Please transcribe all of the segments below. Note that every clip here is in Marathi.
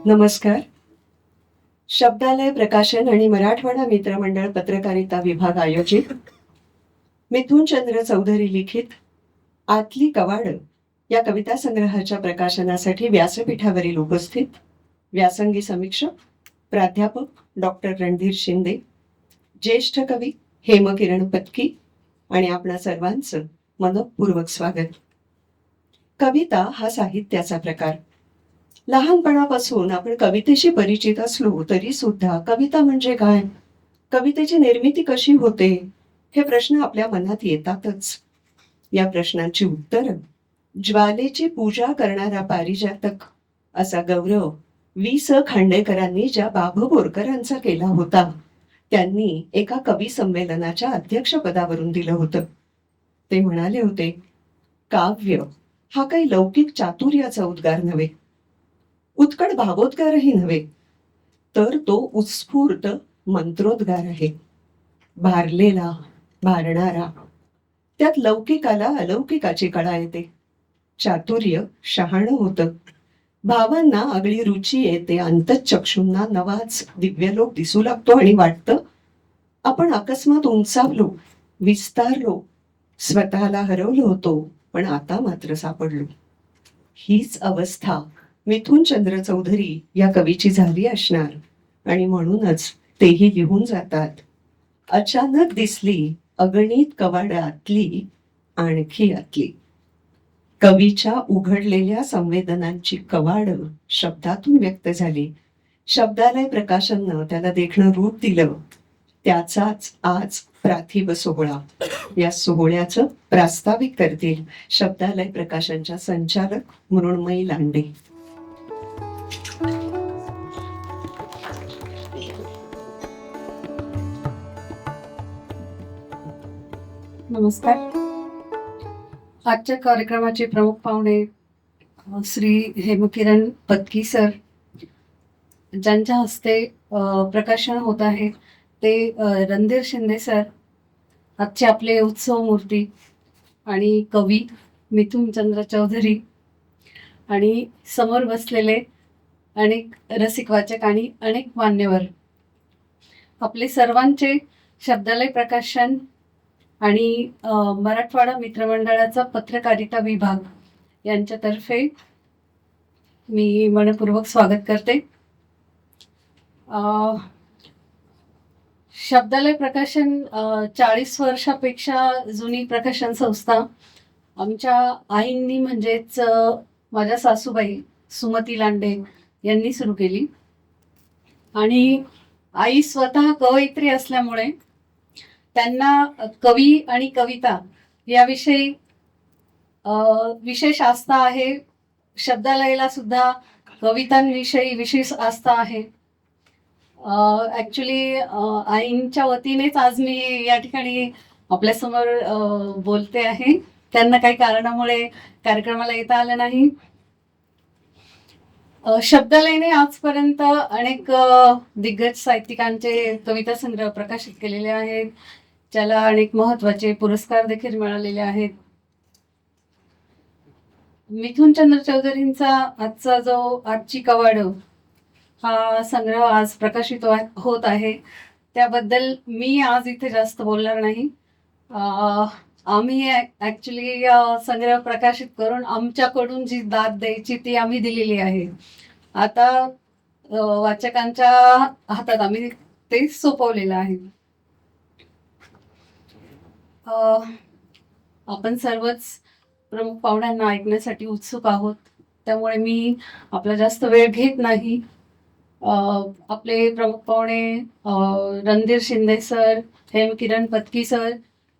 नमस्कार. शब्दालय प्रकाशन आणि मराठवाडा मित्रमंडळ पत्रकारिता विभाग आयोजित मिथुनचंद्र चौधरी लिखित आतली कवाड या कविता संग्रहाच्या प्रकाशनासाठी व्यासपीठावरील उपस्थित व्यासंगी समीक्षक प्राध्यापक डॉक्टर रणधीर शिंदे, ज्येष्ठ कवी हेमकिरण पत्की आणि आपणा सर्वांचं मनपूर्वक स्वागत. कविता हा साहित्याचा प्रकार. लहानपणापासून आपण कवितेशी परिचित असलो तरी सुद्धा कविता म्हणजे काय, कवितेची निर्मिती कशी होते, हे प्रश्न आपल्या मनात येतातच. या प्रश्नांची उत्तर ज्वालेची पूजा करणारा पारिजातक असा गौरव वि.स. खांडेकरांनी ज्या बाभू बोरकरांचा केला होता, त्यांनी एका कवी संमेलनाच्या अध्यक्षपदावरून दिलं होतं. ते म्हणाले होते, काव्य हा काही लौकिक चातुर्याचा उद्गार नव्हे, उत्कट भावोद्गारही नव्हे, तर तो उत्स्फूर्त मंत्रोद्गार आहे. भारलेला, भारणारा. त्यात लौकिकाला अलौकिकाची कळा येते. चातुर्य शहाणं होतं. भावांना आगळी रुची येते. अंतःचक्षूंना नवाच दिव्यलोक दिसू लागतो आणि वाटतं आपण अकस्मात उंचावलो, विस्तारलो, स्वतःला हरवलो होतो, पण आता मात्र सापडलो. हीच अवस्था मिथुनचंद्र चौधरी या कवीची झाली असणार आणि म्हणूनच तेही लिहून जातात. अचानक दिसली अगणित कवाड आतली, आणखी आतली. कवीच्या उघडलेल्या संवेदनांची कवाड शब्दातून व्यक्त झाली. शब्दालय प्रकाशननं त्याला देखणं रूप दिलं. त्याचाच आज प्राथिब सोहळा. या सोहळ्याचं प्रास्ताविक करतील शब्दालय प्रकाशनच्या संचालक मृण्मयी लांडे. नमस्कार. आजच्या कार्यक्रमाचे प्रमुख पाहुणे श्री हेमकिरण पत्की सर, ज्यांच्या हस्ते प्रकाशन होत आहे, ते रणधीर शिंदे सर, आजचे आपले उत्सव मूर्ती आणि कवी मिथुनचंद्र चौधरी, आणि समोर बसलेले अनेक रसिक वाचक आणि अनेक मान्यवर. आपले सर्वांचे शब्दालय प्रकाशन आणि मराठवाडा मित्रमंडळाचा पत्रकारिता विभाग यांच्यातर्फे मी मनपूर्वक स्वागत करते. शब्दालय प्रकाशन 40 वर्षापेक्षा जुनी प्रकाशन संस्था आमच्या आईंनी, म्हणजेच माझ्या सासूबाई सुमती लांडे यांनी सुरू केली. आणि आई स्वतः कवयित्री असल्यामुळे त्यांना कवी आणि कविता याविषयी विशेष आस्था आहे. शब्दालयाला सुद्धा कवितांविषयी विशेष आस्था आहे. ॲक्च्युली आईंच्या वतीनेच आज मी या ठिकाणी आपल्यासमोर बोलते आहे. त्यांना काही कारणामुळे कार्यक्रमाला येता आलं नाही. शब्दालयाने आजपर्यंत अनेक दिग्गज साहित्यिकांचे कविता संग्रह प्रकाशित केलेले आहेत, ज्याला अनेक महत्त्वाचे पुरस्कार देखील मिळालेले आहेत. मिथुनचंद्र चौधरींचा आजचा जो आजची कवाड हा संग्रह आज प्रकाशित होत आहे, त्याबद्दल मी आज इथे जास्त बोलणार नाही. आम्ही ॲक्च्युली संग्रह प्रकाशित करून आमच्याकडून जी दाद द्यायची ती आम्ही दिलेली आहे. आता वाचकांच्या हातात आम्ही ते सोपवलेलं आहे. आपण सर्वच प्रमुख पाहुण्यांना ऐकण्यासाठी उत्सुक आहोत, त्यामुळे मी आपला जास्त वेळ घेत नाही. आपले प्रमुख पाहुणे रणधीर शिंदे सर, हेमकिरण पत्की सर,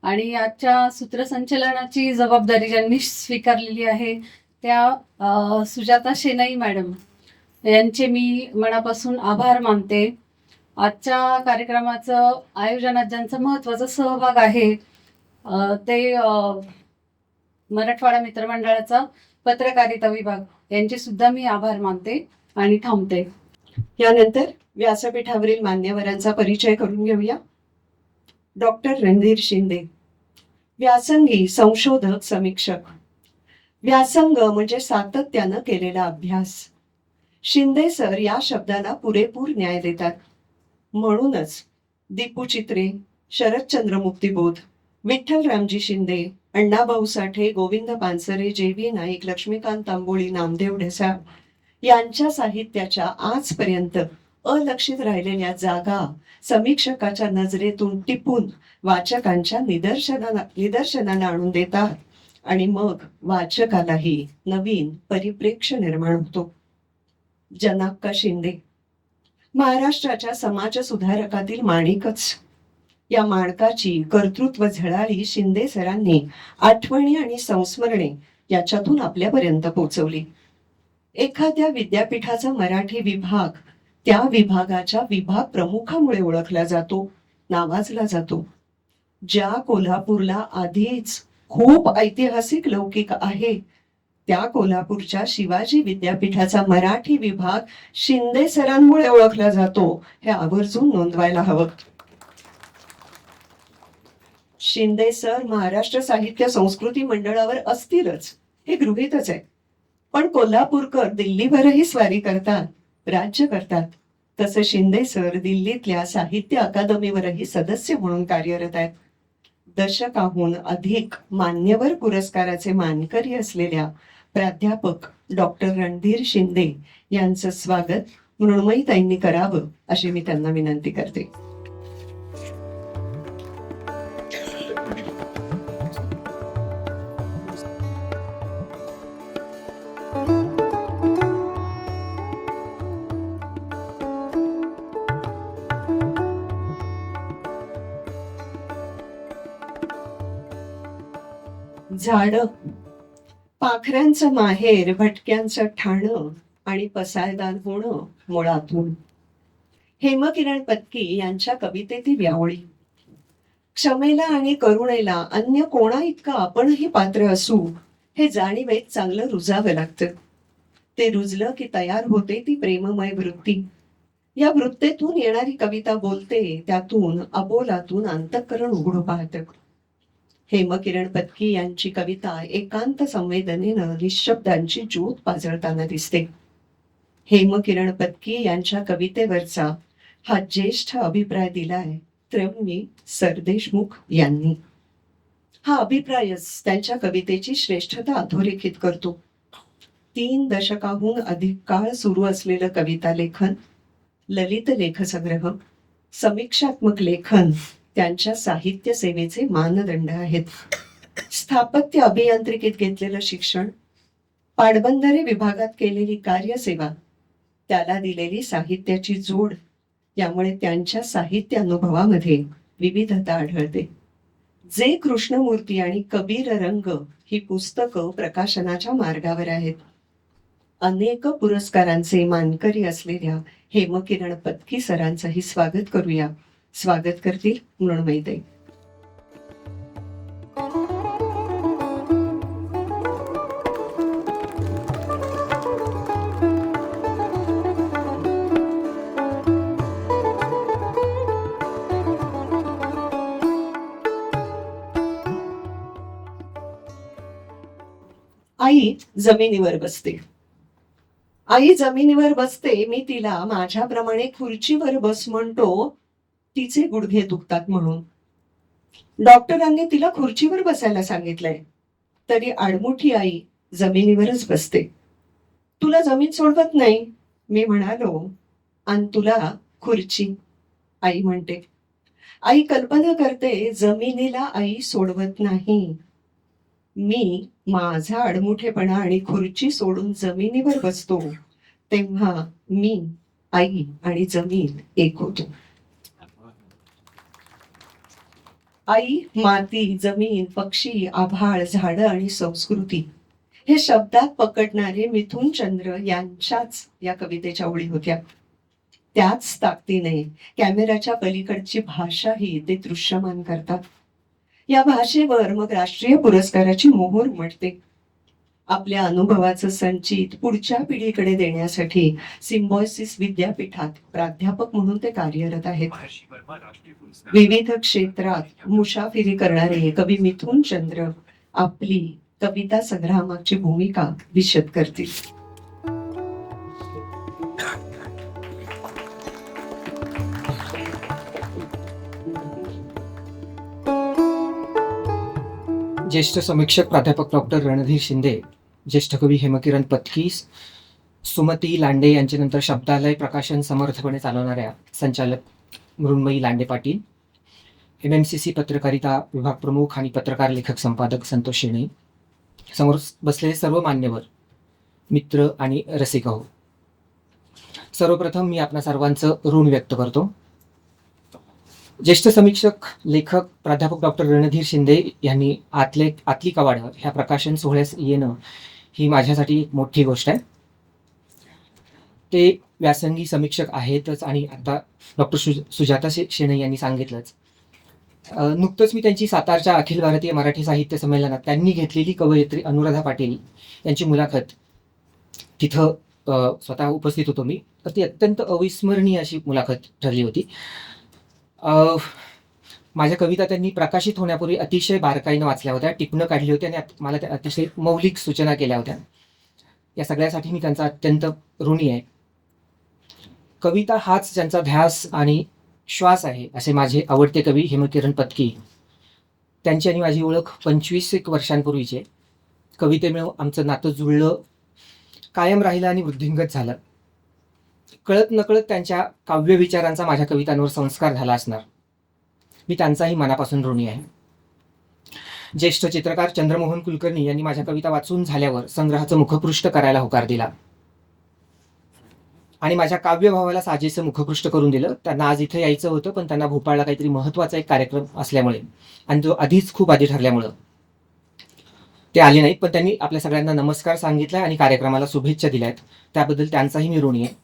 आणि आजच्या सूत्रसंचलनाची जबाबदारी ज्यांनी स्वीकारलेली आहे त्या सुजाता शेनाई मॅडम यांचे मी मनापासून आभार मानते. आजच्या कार्यक्रमाचं आयोजनात ज्यांचा महत्त्वाचा सहभाग आहे ते मराठवाडा मित्रमंडळाचा पत्रकारिता विभाग यांचे सुद्धा मी आभार मानते आणि थांबते. यानंतर व्यासपीठावरील मान्यवरांचा परिचय करून घेऊया. डॉक्टर रणधीर शिंदे, व्यासंगी, संशोधक, समीक्षक. व्यासंग म्हणजे सातत्यानं केलेला अभ्यास. शिंदे सर या शब्दाला पुरेपूर न्याय देतात. म्हणूनच दीपू चित्रे, शरदचंद्र मुक्तिबोध, विठ्ठल रामजी शिंदे, अण्णाभाऊ साठे, गोविंद पानसरे, जे.व्ही. नाईक, लक्ष्मीकांत तांबोळी, नामदेव ढसाळ यांच्या साहित्याच्या आजपर्यंत अलक्षित राहिलेल्या जागा समीक्षकाच्या नजरेतून टिपून वाचकांच्या निदर्शनाला आणून देतात आणि मग वाचकालाही नवीन परिप्रेक्ष्य निर्माण होतो. जनाक्का शिंदे महाराष्ट्राच्या समाज सुधारकातील माणिकच. या माणकाची कर्तृत्व झळाळी शिंदे सरांनी आठवणी आणि संस्मरणे याच्यातून आपल्यापर्यंत पोहोचवली. एखाद्या विद्यापीठाचा मराठी विभाग त्या विभागाच्या विभाग प्रमुखामुळे ओळखला जातो, नावाजला जातो. ज्या कोल्हापूरला आधीच खूप ऐतिहासिक लौकिक आहे त्या कोल्हापूरच्या शिवाजी विद्यापीठाचा मराठी विभाग शिंदे सरांमुळे ओळखला जातो, हे आवर्जून नोंदवायला हवं. शिंदे सर महाराष्ट्र साहित्य संस्कृती मंडळावर असतीलच, हे गृहीतच आहे. पण कोल्हापूरकर दिल्लीवरही स्वारी करतात, राज्य करतात. तसे शिंदे सर दिल्लीतल्या साहित्य अकादमीवरही सदस्य म्हणून कार्यरत आहेत. दशकाहून अधिक मान्यवर पुरस्काराचे मानकरी असलेल्या प्राध्यापक डॉक्टर रणधीर शिंदे यांचं स्वागत मृण्मयीताईंनी करावं अशी मी त्यांना विनंती करते. झाड, पाखरांचं माहेर, भटक्यांचं ठाणं आणि पसायदान होणं मुळातून. हेमकिरण पत्की यांच्या कवितेतील व्यावळी. क्षमेला आणि करुणेला अन्य कोणा इतका आपणही पात्र असू हे जाणीवेत चांगलं रुजावं लागतं. ते रुजलं की तयार होते ती प्रेममय वृत्ती. या वृत्तेतून येणारी कविता बोलते, त्यातून अबोलातून अंतःकरण उघडू पाहतं. हेमकिरण पत्की यांची कविता एकांत संवेदनेनं निशब्दांची ज्योत पाजळताना दिसते. हेमकिरण पत्की यांच्या कवितेवरचा हा ज्येष्ठ अभिप्राय दिलाय त्र्यंबी सरदेशमुख यांनी. हा अभिप्रायच त्यांच्या कवितेची श्रेष्ठता अधोरेखित करतो. 3 दशकाहून अधिक काळ सुरू असलेलं कविता लेखन, ललित लेखसंग्रह, समीक्षात्मक लेखन त्यांच्या साहित्य सेवेचे मानदंड आहेत. स्थापत्य अभियांत्रिकीत घेतलेलं शिक्षण, पाटबंधारे विभागात केलेली कार्यसेवा, त्याला दिलेली साहित्याची जोड, यामुळे त्यांच्या साहित्य अनुभवामध्ये विविधता आढळते. जे कृष्णमूर्ती आणि कबीर रंग ही पुस्तकं प्रकाशनाच्या मार्गावर आहेत. अनेक पुरस्कारांचे मानकरी असलेल्या हेमकिरण पत्की सरांचंही स्वागत करूया. स्वागत करतील मृण्मयीताई. आई जमिनीवर बसते. आई जमिनीवर बसते, मी तिला माझ्याप्रमाणे खुर्चीवर बस म्हणतो, तिचे गुडघे दुखतात म्हणून. डॉक्टरांनी तिला खुर्चीवर बसायला सांगितलंय, तरी आडमुठी आई जमिनीवरच बसते. तुला जमीन सोडवत नाही, मी म्हणालो, आणि तुला खुर्ची, आई म्हणते. आई कल्पना करते, जमिनीला आई सोडवत नाही. मी माझा आडमुठेपणा आणि खुर्ची सोडून जमिनीवर बसतो, तेव्हा मी, आई आणि जमीन एक होतो. आई, माती, जमीन, पक्षी, आभाळ, झाडं आणि संस्कृती हे शब्दात पकडणारे मिथुन चंद्र यांच्याच या कवितेच्या ओळी होत्या. त्याच ताकदीने कॅमेऱ्याच्या पलीकडची भाषाही ते दृश्यमान करतात. या भाषेवर मग राष्ट्रीय पुरस्काराची मोहोर उमटते. आपल्या अनुभवाचं संचित पुढच्या पिढीकडे देण्यासाठी सिम्बॉयसिस विद्यापीठात प्राध्यापक म्हणून ते कार्यरत आहेत. विविध क्षेत्रात मुसाफिरी करणारे कवी मिथुन चंद्र आपली कविता संग्रामाची भूमिका विशद करतील. ज्येष्ठ समीक्षक प्राध्यापक डॉक्टर रणधीर शिंदे, ज्येष्ठ कवी हेमकिरण पत्की, सुमती लांडे यांच्यानंतर शब्दालय प्रकाशन समर्थपणे चालवणाऱ्या संचालक मृण्मयी लांडे पाटील, MMCC पत्रकारिता विभाग प्रमुख आणि पत्रकार लेखक संपादक संतोष शेणे, समोर बसलेले सर्व मान्यवर, मित्र आणि रसिक हो, सर्वप्रथम मी आपणा सर्वांचं ऋण व्यक्त करतो. ज्येष्ठ समीक्षक लेखक प्राध्यापक डॉक्टर रणधीर शिंदे यांनी आतली कवाड ह्या प्रकाशन सोहळ्यास येणं ही माझ्यासाठी एक मोठी गोष्ट आहे. ते व्यासंगी समीक्षक आहेतच आणि आता डॉक्टर सुजाता शेणे यांनी सांगितलंच. नुकतंच मी त्यांची सातारच्या अखिल भारतीय मराठी साहित्य संमेलनात त्यांनी घेतलेली कवयित्री अनुराधा पाटील यांची मुलाखत तिथं स्वतः उपस्थित होतो मी. तर ती अत्यंत अविस्मरणीय अशी मुलाखत ठरली होती. माझ्या कविता त्यांनी प्रकाशित होण्यापूर्वी अतिशय बारकाईनं वाचल्या होत्या, टिपणं काढली होती आणि मला त्या अतिशय मौलिक सूचना केल्या होत्या. या सगळ्यासाठी मी त्यांचा अत्यंत ऋणी आहे. कविता हाच त्यांचा ध्यास आणि श्वास आहे असे माझे आवडते कवी हेमकिरण पत्की. त्यांची आणि माझी ओळख 25 वर्षांपूर्वीचे. कवितेमुळे आमचं नातं जुळलं, कायम राहिलं आणि वृद्धिंगत झालं. कळत नकळत त्यांच्या काव्य विचारांचा माझ्या कवितांवर संस्कार झाला असणार. मी त्यांचाही मनापासून ऋणी आहे. ज्येष्ठ चित्रकार चंद्रमोहन कुलकर्णी यांनी माझ्या कविता वाचून झाल्यावर संग्रहाचं मुखपृष्ठ करायला होकार दिला आणि माझ्या काव्यभावाला साजेसं मुखपृष्ठ करून दिलं. त्यांना आज इथे यायचं होतं, पण त्यांना भोपाळला काहीतरी महत्त्वाचा एक कार्यक्रम असल्यामुळे आणि तो आधीच खूप आधी ठरल्यामुळं ते आले नाहीत. पण त्यांनी आपल्या सगळ्यांना नमस्कार सांगितला आणि कार्यक्रमाला शुभेच्छा दिल्यात. त्याबद्दल त्यांचाही मी ऋणी आहे.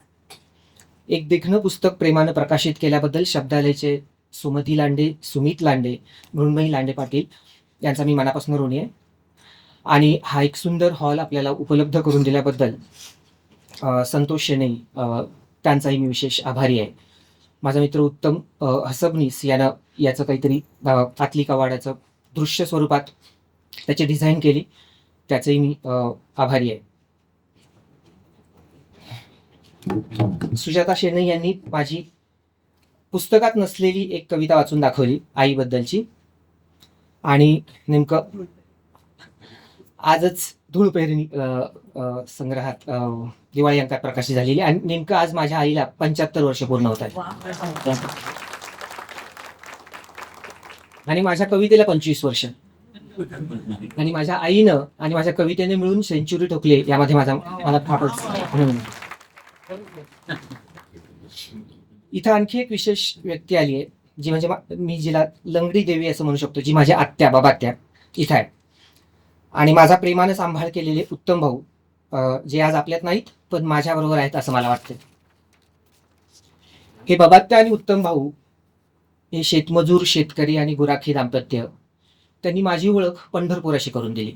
एक देखणं पुस्तक प्रेमानं प्रकाशित केल्याबद्दल शब्दालयचे सुमती लांडे, सुमित लांडे, मृण्मयी लांडे पाटील यांचा मी मनापासून ऋणी आहे. आणि हा एक सुंदर हॉल आपल्याला उपलब्ध करून दिल्याबद्दल संतोष शेणे त्यांचाही मी विशेष आभारी आहे. माझा मित्र उत्तम हसबनीस याचं काहीतरी आतली कवाडाचं दृश्य स्वरूपात त्याची डिझाईन केली, त्याचंही मी आभारी आहे. सुजाता शेणे यांनी माझी पुस्तकात नसलेली एक कविता वाचून दाखवली आईबद्दलची. आणि नेमकं आजच धूळ पेरणी संग्रहात दिवाळी अंकात प्रकाशित झालेली आणि नेमकं आज माझ्या आईला 75 वर्ष पूर्ण होत आहेत आणि माझ्या कवितेला 25 वर्ष आणि माझ्या आईनं आणि माझ्या कवितेने मिळून सेंचुरी ठोकली यामध्ये मला फारच आनंद. इथं आणखी एक विशेष व्यक्ती आली आहे, जी म्हणजे मी जिला लंगडी देवी असं म्हणू शकतो, जी माझ्या आत्या बाबात्या इथं आहे. आणि माझा प्रेमानं सांभाळ केलेले उत्तम भाऊ, जे आज आपल्यात नाहीत पण माझ्याबरोबर आहेत असं मला वाटतं. हे बाबात्या आणि उत्तम भाऊ हे शेतमजूर, शेतकरी आणि गुराखी दाम्पत्य. त्यांनी माझी ओळख पंढरपुराशी करून दिली,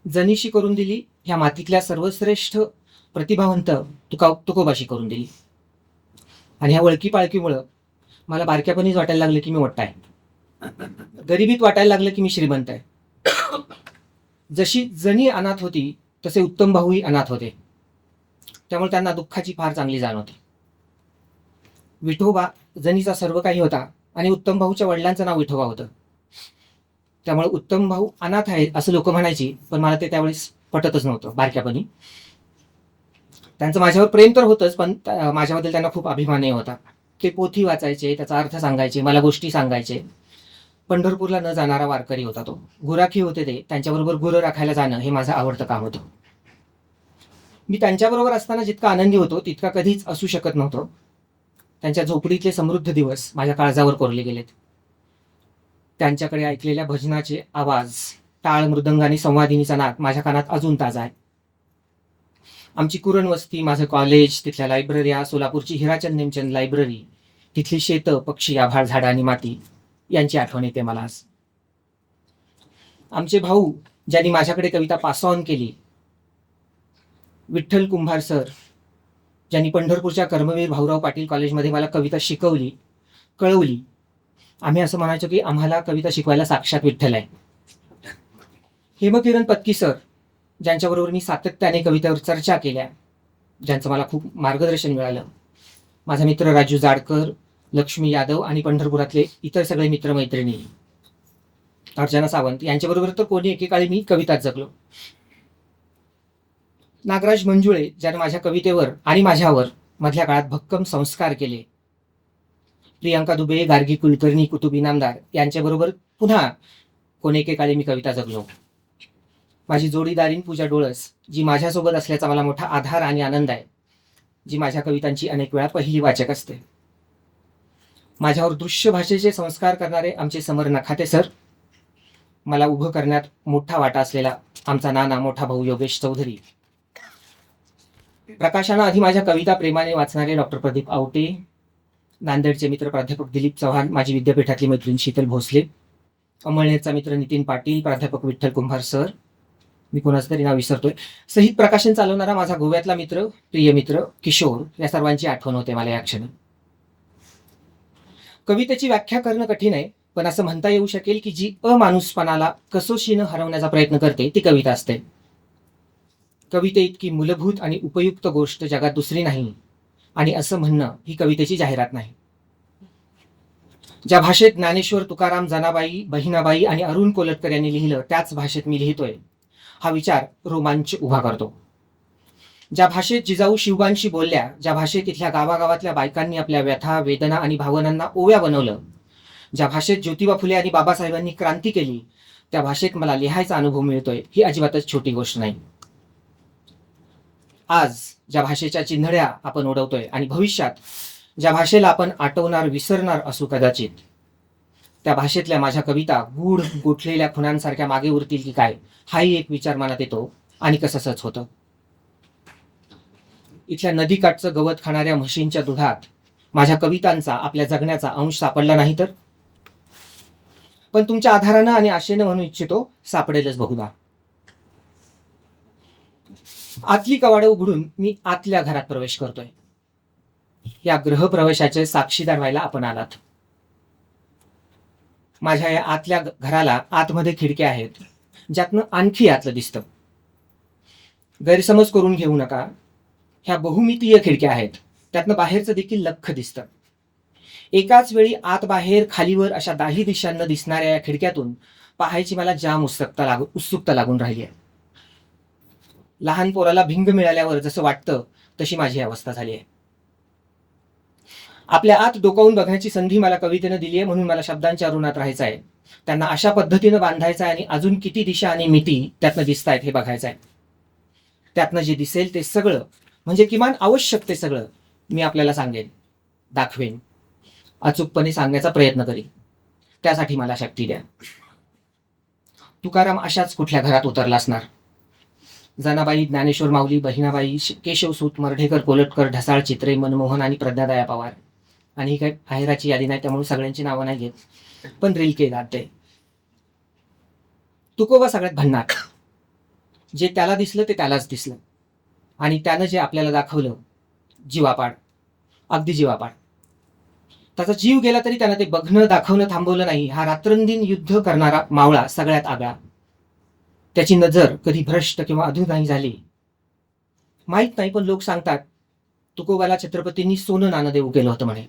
जनीशी करून दिली, ह्या मातीतल्या सर्वश्रेष्ठ प्रतिभावंत तुकोबाशी करून दिली. आणि ह्या ओळखी पाळखीमुळं मला बारक्यापणीच वाटायला लागलं की मी मोठा आहे, गरिबीत वाटायला लागलं की मी श्रीमंत आहे. जशी जनी अनाथ होती तसे उत्तम भाऊही अनाथ होते, त्यामुळे त्यांना दुःखाची फार चांगली जाण होती. विठोबा जनीचा सर्व काही होता आणि उत्तम भाऊच्या वडिलांचं नाव विठोबा होतं, त्यामुळे उत्तम भाऊ अनाथ आहे असं लोक म्हणायची, पण मला ते त्यावेळेस पटतच नव्हतं बारक्यापणी. त्यांचं माझ्यावर प्रेम तर होतंच, पण माझ्याबद्दल त्यांना खूप अभिमानही होता. ते पोथी वाचायचे, त्याचा अर्थ सांगायचे, मला गोष्टी सांगायचे. पंढरपूरला न जाणारा वारकरी होता तो. गुराखी होते ते, त्यांच्याबरोबर गुरं राखायला जाणं हे माझं आवडतं काम होतं. मी त्यांच्याबरोबर असताना जितका आनंदी होतो तितका कधीच असू शकत नव्हतो. त्यांच्या झोपडीतले समृद्ध दिवस माझ्या काळजावर कोरले गेलेत. त्यांच्याकडे ऐकलेल्या भजनाचे आवाज, टाळ मृदंग आणि संवादिनीचा नाद माझ्या कानात अजून ताजा आहे. आमची कुरण वस्ती, माझं कॉलेज, तिथल्या लायब्रऱ्या, सोलापूरची हिराचंद नेमचंद लायब्ररी, तिथली शेतं, पक्षी, आभाळ, झाडं आणि माती यांची आठवण येते मला आज. आमचे भाऊ ज्यांनी माझ्याकडे कविता पास ऑन केली, विठ्ठल कुंभार सर, ज्यांनी पंढरपूरच्या कर्मवीर भाऊराव पाटील कॉलेजमध्ये मला कविता शिकवली, कळवली. आम्ही असं म्हणायचो की आम्हाला कविता शिकवायला साक्षात विठ्ठल आहे. हेमकिरण पत्की सर, ज्यांच्याबरोबर मी सातत्याने कवितेवर चर्चा केल्या, ज्यांचं मला खूप मार्गदर्शन मिळालं. माझा मित्र राजू जाडकर, लक्ष्मी यादव आणि पंढरपुरातले इतर सगळे मित्रमैत्रिणी, अर्चना सावंत यांच्याबरोबर तर कोणी एकेकाळी मी कविताच जगलो. नागराज मंजुळे ज्याने माझ्या कवितेवर आणि माझ्यावर मधल्या काळात भक्कम संस्कार केले. प्रियांका दुबे, गार्गी कुलकर्णी, कुतुब इनामदार यांच्याबरोबर पुन्हा कोणी एकेकाळी मी कविता जगलो. माझी जोडीदारीण पूजा डोळस, जी माझ्यासोबत असल्याचा मला मोठा आधार आणि आनंद आहे, जी माझ्या कवितांची अनेक वेळा पहिली वाचक असते. माझ्यावर दृश्य भाषेचे संस्कार करणारे आमचे समर नखाते सर, मला उभं करण्यात मोठा वाटा असलेला आमचा नाना मोठा भाऊ योगेश चौधरी, प्रकाशानं आधी माझ्या कविता प्रेमाने वाचणारे डॉक्टर प्रदीप आवटे, नांदेडचे मित्र प्राध्यापक दिलीप चव्हाण, माझी विद्यापीठातली मैत्रीण शीतल भोसले, अमळनेरचा मित्र नितीन पाटील, प्राध्यापक विठ्ठल कुंभार सर, मी कोणाचं तरी नाव विसरतोय, सहित प्रकाशन चालवणारा माझा गोव्यातला मित्र, प्रिय मित्र किशोर, या सर्वांची आठवण होते मला या क्षणी. कवितेची व्याख्या करणं कठीण आहे, पण असं म्हणता येऊ शकेल की जी अमानुसपणाला कसोशीनं हरवण्याचा प्रयत्न करते ती कविता असते. कविते इतकी मूलभूत आणि उपयुक्त गोष्ट जगात दुसरी नाही, आणि असं म्हणणं ही कवितेची जाहिरात नाही. ज्या भाषेत ज्ञानेश्वर, तुकाराम, जनाबाई, बहिणाबाई आणि अरुण कोलटकर यांनी लिहिलं त्याच भाषेत मी लिहितोय हा विचार रोमांच उभा करतो. ज्या भाषेत जिजाऊ शिवबांशी बोलल्या, ज्या भाषेत इथल्या गावागावातल्या बायकांनी आपल्या व्यथा, वेदना आणि भावनांना ओव्या बनवलं, ज्या भाषेत ज्योतिबा फुले आणि बाबासाहेबांनी क्रांती केली, त्या भाषेत मला लिहायचा अनुभव मिळतोय ही अजिबातच छोटी गोष्ट नाही. आज ज्या भाषेच्या चिन्हड्या आपण उडवतोय आणि भविष्यात ज्या भाषेला आपण आठवणार, विसरणार असू कदाचित, त्या भाषेतल्या माझ्या कविता गूढ गोठलेल्या खुणांसारख्या मागे उरतील की काय, हाही एक विचार मनात येतो. आणि कसंच होतं. इथल्या नदीकाठचं गवत खाणाऱ्या म्हशींच्या दुधात माझ्या कवितांचा, आपल्या जगण्याचा अंश सापडला नाही तर, पण तुमच्या आधारानं आणि आशेनं म्हणू इच्छितो सापडेलच बहुधा. आतली कवाडं उघडून मी आतल्या घरात प्रवेश करतोय. या गृहप्रवेशाचे साक्षीदार व्हायला आपण आलात. माझ्या या आतल्या घराला आतमध्ये खिडक्या आहेत, ज्यातनं आणखी आतलं दिसतं. गैरसमज करून घेऊ नका, ह्या बहुमितीय खिडक्या आहेत, त्यातनं बाहेरचं देखील लख्ख दिसतं. एकाच वेळी आत बाहेर खालीवर अशा दाही दिशांना दिसणाऱ्या या खिडक्यातून पाहायची मला जाम उत्सुकता लागून राहिली आहे. लहान पोराला भिंग मिळाल्यावर जसं वाटतं तशी माझी अवस्था झाली आहे. आपल्या आत डोकावून बघण्याची संधी मला कवितेनं दिली आहे, म्हणून मला शब्दांच्या ऋणात राहायचं आहे. त्यांना अशा पद्धतीनं बांधायचं आहे आणि अजून किती दिशा आणि मिती त्यातनं दिसतायत हे बघायचं आहे. त्यातनं जे दिसेल ते सगळं, म्हणजे किमान आवश्यक ते सगळं मी आपल्याला सांगेन, दाखवेन, अचूकपणे सांगण्याचा प्रयत्न करीन. त्यासाठी मला शक्ती द्या. तुकाराम अशाच कुठल्या घरात उतरला असणार. जनाबाई, ज्ञानेश्वर माऊली, बहिणाबाई, केशवसूत, मर्ढेकर, कोलटकर, ढसाळ, चित्रे, मनमोहन आणि प्रज्ञादया पवार. आणि ही काही आहेराची यादी नाही, त्यामुळे सगळ्यांची नावं नाही घेत, पण रिलके गाते. तुकोबा सगळ्यात भन्नाट. जे त्याला दिसलं ते त्यालाच दिसलं, आणि त्यानं जे आपल्याला दाखवलं जीवापाड, अगदी जीवापाड. त्याचा जीव गेला तरी त्यानं ते बघणं, दाखवणं थांबवलं नाही. हा रात्रंदिन युद्ध करणारा मावळा सगळ्यात आगळा. त्याची नजर कधी भ्रष्ट किंवा अधूर नाही झाली माहीत नाही, पण लोक सांगतात तुकोबाला छत्रपतींनी सोनं नाणं देऊ केलं होतं म्हणे,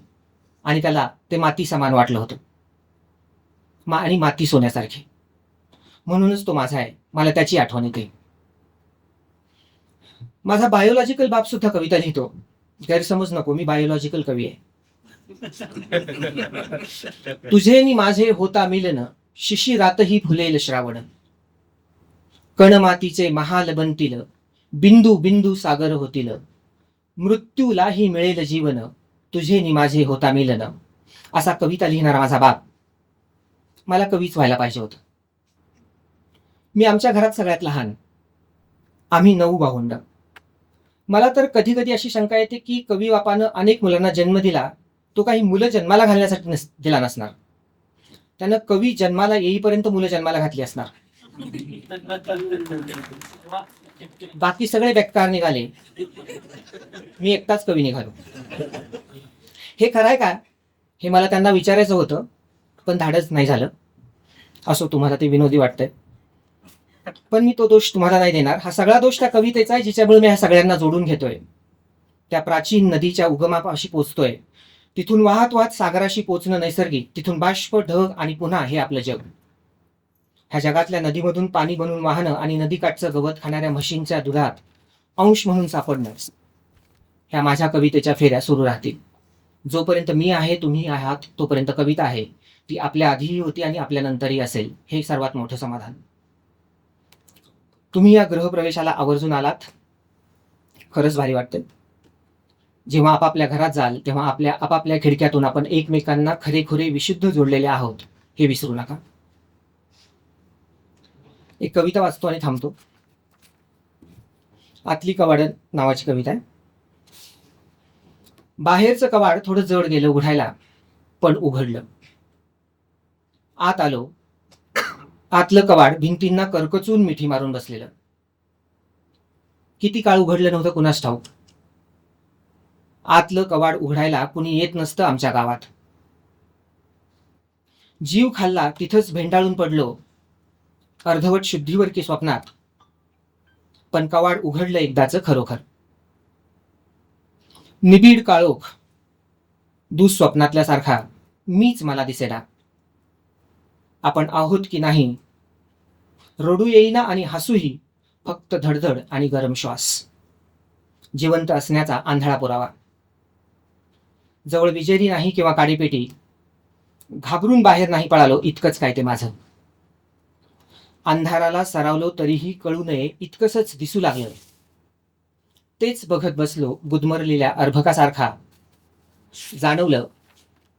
आणि त्याला ते माती समान वाटलं होतं, आणि माती सोन्यासारखी. म्हणूनच तो माझा आहे, मला त्याची आठवण येते. माझा बायोलॉजिकल बाप सुद्धा कविता लिहितो. गैरसमज नको, मी बायोलॉजिकल कवी आहे. तुझे नि माझे होता मिलन, शिशिरातही फुलेल श्रावण. कण मातीचे महाल बनतील, बिंदू बिंदू सागर होतील. मृत्यूलाही मिळेल जीवन, तुझे नि माझे होता मिलन. असा कविता लिहिणारा माझा बाप मला कवीच व्हायला पाहिजे होतं. मी आमच्या घरात सगळ्यात लहान. आम्ही 9 भावंड. मला तर कधी कधी अशी शंका येते की कवी बापानं अनेक मुलांना जन्म दिला, तो काही मुलं जन्माला घालण्यासाठी दिला नसणार. त्यानं कवी जन्माला येईपर्यंत मुलं जन्माला घातली असणार. बाकी सगळे बेकार निघाले, मी एकटाच कवी निघालो. हे खरं आहे का हे मला त्यांना विचारायचं होतं, पण धाडच नाही झालं. असो, तुम्हाला ते विनोदी वाटतंय, पण मी तो दोष तुम्हाला नाही देणार. हा सगळा दोष त्या कवितेचा आहे जिच्यामुळे मी ह्या सगळ्यांना जोडून घेतोय. त्या प्राचीन नदीच्या उगमापाशी पोचतोय. तिथून वाहत वाहत सागराशी पोचणं नैसर्गिक, तिथून बाष्प, ढग आणि पुन्हा हे आपलं जग. ह्या जगातल्या नदीमधून पाणी बनून वाहणं आणि नदीकाठचं गवत खाणाऱ्या म्हशींच्या दुधात अंश म्हणून सापडणं, ह्या माझ्या कवितेच्या फेऱ्या सुरू राहतील. जोपर्यंत मी आहे, तुम्ही आहात, तोपर्यंत कविता आहे. ती आपल्या आधीही होती आणि आपल्या नंतरही असेल, हे सर्वात मोठं समाधान. तुम्ही या गृहप्रवेशाला आवर्जून आलात, खरंच भारी वाटतंय. जेव्हा आपापल्या घरात जाल तेव्हा आपापल्या खिडक्यातून आपण एकमेकांना खरेखुरे विशुद्ध जोडलेले आहोत, हे विसरू नका. एक कविता वाचतो आणि थांबतो. आतली कवाड नावाची कविता आहे. बाहेरचं कवाड थोडं जड गेलं उघडायला, पण उघडलं. आत आलो. आतलं कवाड भिंतींना करकचून मिठी मारून बसलेलं. किती काळ उघडलं नव्हतं कुणास ठाऊक. आतलं कवाड उघडायला कुणी येत नसतं आमच्या गावात. जीव खाल्ला तिथंच भेंडाळून पडलो, अर्धवट शुद्धीवर की स्वप्नात, पण कवाड उघडलं एकदाचं खरोखर. निबिड काळोख, दुःस्वप्नातल्या सारखा मीच मला दिसेना. आपण आहोत की नाही, रडू येईना आणि हसूही, फक्त धडधड आणि गरम श्वास. जिवंत असण्याचा आंधळा पुरावा. जवळ विजेरी नाही किंवा काडीपेटी, घाबरून बाहेर नाही पळालो, इतकंच काय ते माझं. अंधाराला सरावलो तरीही कळू नये इतकंसच दिसू लागलं. तेच बघत बसलो गुदमरलेल्या अर्भकासारखा. जाणवलं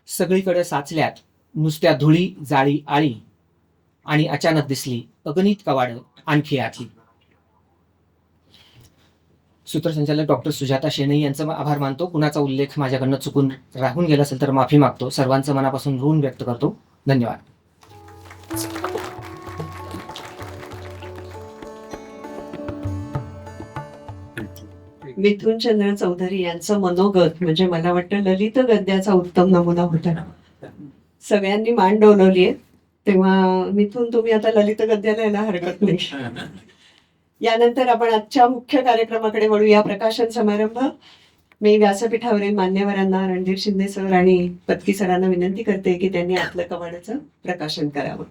सगळीकडे साचल्यात नुसत्या धुळी, जाळी, आळी, आणि अचानक दिसली अगणित कवाडं आणखी आतली. सूत्रसंचालक डॉक्टर सुजाता शेणई यांचं आभार मानतो. कुणाचा उल्लेख माझ्याकडनं चुकून राहून गेला असेल तर माफी मागतो. सर्वांचं मनापासून ऋण व्यक्त करतो. धन्यवाद. मिथुनचंद्र चौधरी यांचं मनोगत म्हणजे मला वाटतं ललित गद्याचा उत्तम नमुना होता. सगळ्यांनी मान डोलवलीये, तेव्हा मिथून तुम्ही आता ललित गद्याला यायला हरकत नाही. यानंतर आपण आजच्या मुख्य कार्यक्रमाकडे वळूया. प्रकाशन समारंभ. मी व्यासपीठावरील मान्यवरांना रणधीर शिंदे सर आणि पत्की सरांना विनंती करते की त्यांनी आतलं कवाडाचं प्रकाशन करावं.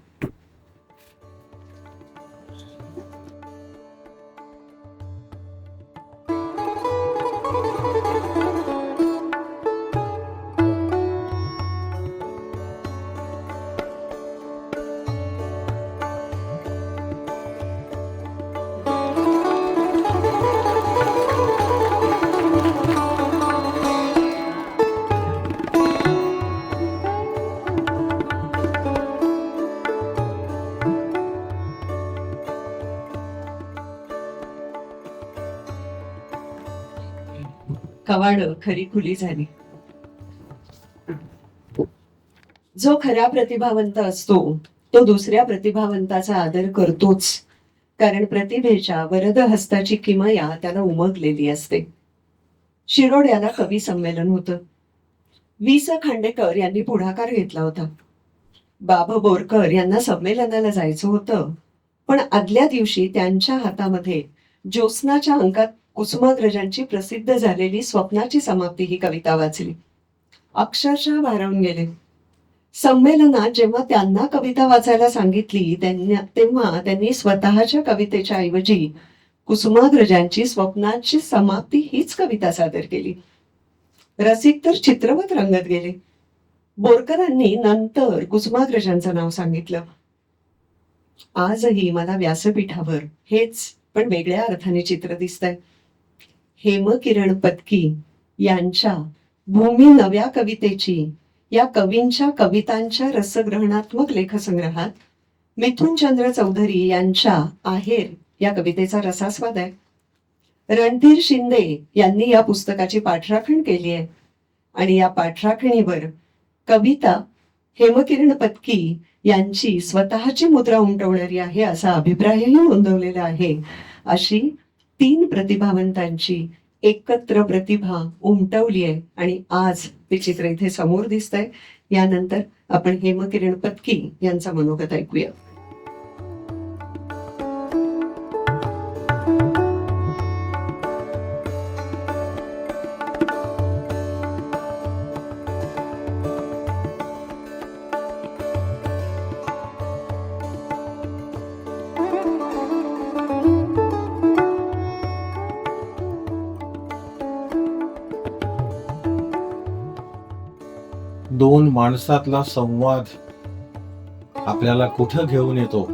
कवाड खरी खुली झाली. जो खरा प्रतिभावंत असतो तो दुसऱ्या प्रतिभावंताचा आदर करतोच, कारण प्रतिभेच्या वरद हस्ताची किमया त्याला उमगलेली असते. शिरोड्याला कवी संमेलन होतं. वि.स. खांडेकर यांनी पुढाकार घेतला होता. बाब बोरकर यांना संमेलनाला जायचं होतं, पण आदल्या दिवशी त्यांच्या हातामध्ये ज्योत्स्नाच्या अंकात कुसुमाग्रजांची प्रसिद्ध झालेली स्वप्नाची समाप्ती ही कविता वाचली. अक्षरशः भारावून गेले. संमेलनात जेव्हा त्यांना कविता वाचायला सांगितली तेव्हा त्यांनी स्वतःच्या कवितेच्या ऐवजी कुसुमाग्रजांची स्वप्नाची समाप्ती हीच कविता सादर केली. रसिक तर चित्रवत रंगत गेले. बोरकरांनी नंतर कुसुमाग्रजांचं नाव सांगितलं. आजही मला व्यासपीठावर हेच पण वेगळ्या अर्थाने चित्र दिसतंय. हेमकिरण पत्की यांच्या भूमी नव्या कवितेची या कवींच्या कवितांच्या रसग्रहणात्मक लेखसंग्रहात मिथुनचंद्र चौधरी यांच्या आहेर या कवितेचा रसास्वाद आहे. रणधीर शिंदे यांनी या पुस्तकाची पाठराखण केली आहे आणि या पाठराखणीवर कविता हेमकिरण पत्की यांची स्वतःची मुद्रा उमटवणारी आहे असा अभिप्रायही नोंदवलेला आहे. अशी 3 प्रतिभावंतांची एकत्र प्रतिभा उमटवली आहे आणि आज ते चित्र इथे समोर दिसतंय. यानंतर आपण हेमकिरण पत्की यांचा मनोगत ऐकूया. दोन माणसातला संवाद आपल्याला कुठं घेऊन येतो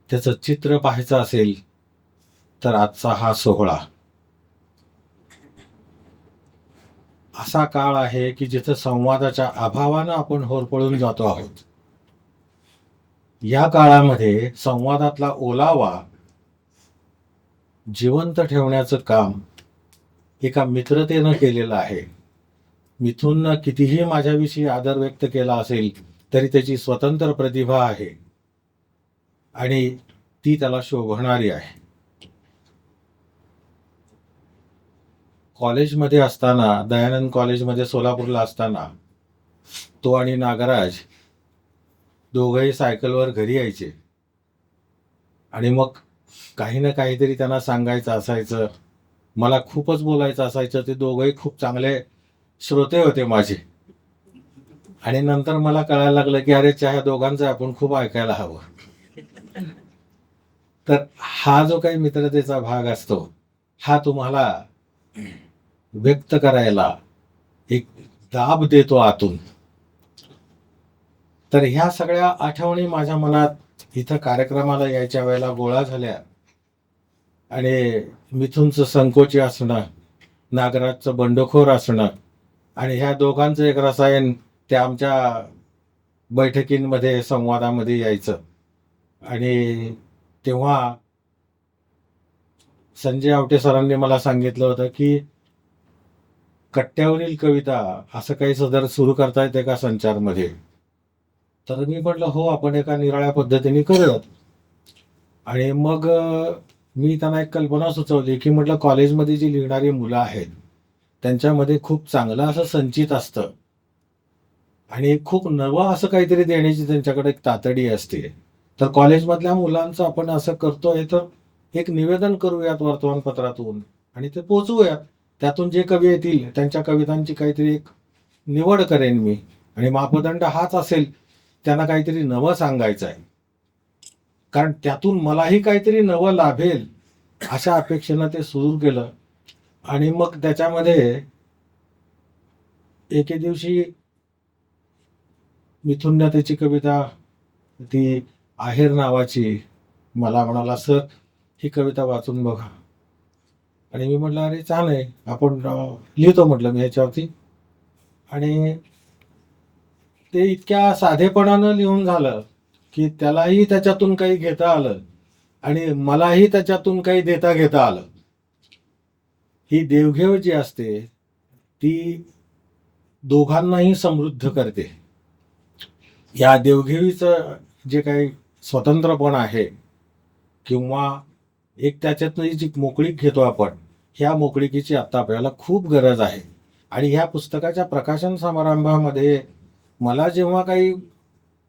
त्याचं चित्र पाहायचं असेल तर आजचा हा सोहळा. असा काळ आहे की जिथं संवादाच्या अभावानं आपण होरपळून जातो आहोत. या काळामध्ये संवादातला ओलावा जिवंत ठेवण्याचं काम एका मित्रतेनं केलेलं आहे. मिथुननं कितीही माझ्याविषयी आदर व्यक्त केला असेल तरी त्याची स्वतंत्र प्रतिभा आहे आणि ती त्याला शोभणारी आहे. कॉलेजमध्ये असताना, दयानंद कॉलेजमध्ये सोलापूरला असताना तो आणि नागराज दोघंही सायकलवर घरी यायचे आणि मग काही ना काहीतरी त्यांना सांगायचं असायचं. मला खूपच बोलायचं असायचं. ते दोघंही खूप चांगले श्रोते होते माझे. आणि नंतर मला कळायला लागलं की अरे ह्या दोघांचं आपण खूप ऐकायला हवं. तर हा जो काही मित्रतेचा भाग असतो हा तुम्हाला व्यक्त करायला एक दाब देतो आतून. तर ह्या सगळ्या आठवणी माझ्या मनात इथं कार्यक्रमाला यायच्या वेळेला गोळा झाल्या. आणि मिथुनचं संकोची असणं, नागराजचं बंडखोर असणं आणि ह्या दोघांचं एक रसायन ते आमच्या बैठकींमध्ये, संवादामध्ये यायचं. आणि तेव्हा संजय आवटे सरांनी मला सांगितलं होतं की कट्ट्यावरील कविता असं काही सदर सुरू करता येते का संचारमध्ये. तर मी म्हटलं हो, आपण एका निराळ्या पद्धतीने करूयात. आणि मग मी त्यांना एक कल्पना सुचवली की म्हटलं कॉलेजमध्ये जी लिहिणारी मुलं आहेत त्यांच्यामध्ये खूप चांगलं असं संचित असतं आणि खूप नवं असं काहीतरी देण्याची त्यांच्याकडे एक तातडी असते. तर कॉलेजमधल्या मुलांचं आपण असं करतोय तर एक निवेदन करूयात वर्तमानपत्रातून आणि ते पोचवूयात. त्यातून जे कवी येतील त्यांच्या कवितांची काहीतरी एक निवड करेन मी आणि मापदंड हाच असेल, त्यांना काहीतरी नवं सांगायचं आहे. कारण त्यातून मलाही काहीतरी नवं लाभेल अशा अपेक्षेनं ते सुरू केलं. आणि मग त्याच्यामध्ये एके दिवशी मिथुनने त्याची कविता, ती आहेर नावाची, मला म्हणाला सर ही कविता वाचून बघा. आणि मी म्हटलं अरे छान आहे, आपण लिहितो म्हटलं मी ह्याच्यावरती. आणि ते इतक्या साधेपणानं लिहून झालं की त्यालाही त्याच्यातून काही घेता आलं आणि मलाही त्याच्यातून काही देता घेता आलं. ही देवघेव जी असते ती दोघांनाही समृद्ध करते. या देवघेवीचं जे काही स्वतंत्रपण आहे किंवा एक त्याच्यातली जी मोकळीक घेतो आपण, ह्या मोकळीकीची आत्ता आपल्याला खूप गरज आहे. आणि ह्या पुस्तकाच्या प्रकाशन समारंभामध्ये मला जेव्हा काही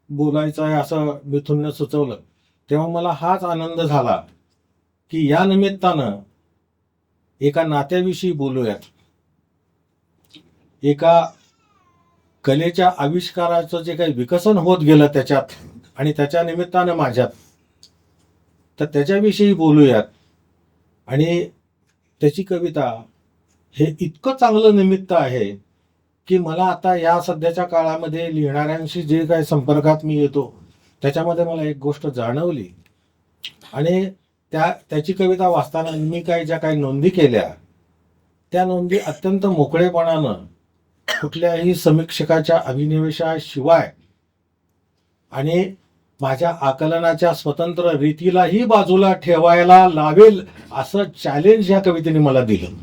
बोलायचं आहे असं मिथुनने सुचवलं तेव्हा मला हाच आनंद झाला की या निमित्तानं एका नात्याविषयी बोलूयात, एका कलेच्या आविष्काराचं जे काही विकसन होत गेलं त्याच्यात आणि त्याच्या निमित्तानं माझ्यात, तर त्याच्याविषयी बोलूयात. आणि त्याची कविता हे इतकं चांगलं निमित्त आहे की मला आता या सध्याच्या काळामध्ये लिहिणाऱ्यांशी जे काही संपर्कात मी येतो त्याच्यामध्ये मला एक गोष्ट जाणवली. आणि त्याची कविता वाचताना मी ज्या काही नोंदी केल्या त्या नोंदी अत्यंत मोकळेपणानं, कुठल्याही समीक्षकाच्या अभिनिवेशाशिवाय आणि माझ्या आकलनाच्या स्वतंत्र रीतीलाही बाजूला ठेवायला लावेल असं चॅलेंज ह्या कवितेने मला दिलं.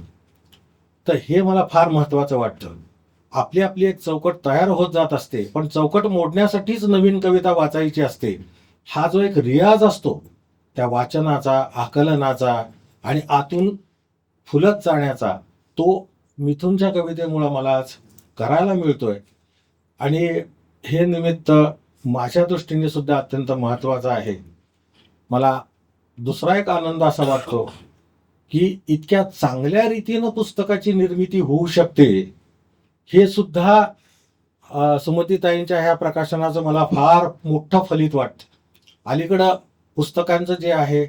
तर हे मला फार महत्त्वाचं वाटतं. आपली आपली एक चौकट तयार होत जात असते, पण चौकट मोडण्यासाठीच नवीन कविता वाचायची असते. हा जो एक रियाज असतो त्या वाचनाचा, आकलनाचा आणि आतून फुलत जाण्याचा, तो मिथुनच्या कवितेमुळं मला आज करायला मिळतोय. आणि हे निमित्त माझ्या दृष्टीने सुद्धा अत्यंत महत्त्वाचं आहे. मला दुसरा एक आनंद असा वाटतो की इतक्या चांगल्या रीतीनं पुस्तकाची निर्मिती होऊ शकते हे सुद्धा सुमतीताईंच्या ह्या प्रकाशनाचं मला फार मोठं फलित वाटतं. अलीकडं पुस्तकांचं जे आहे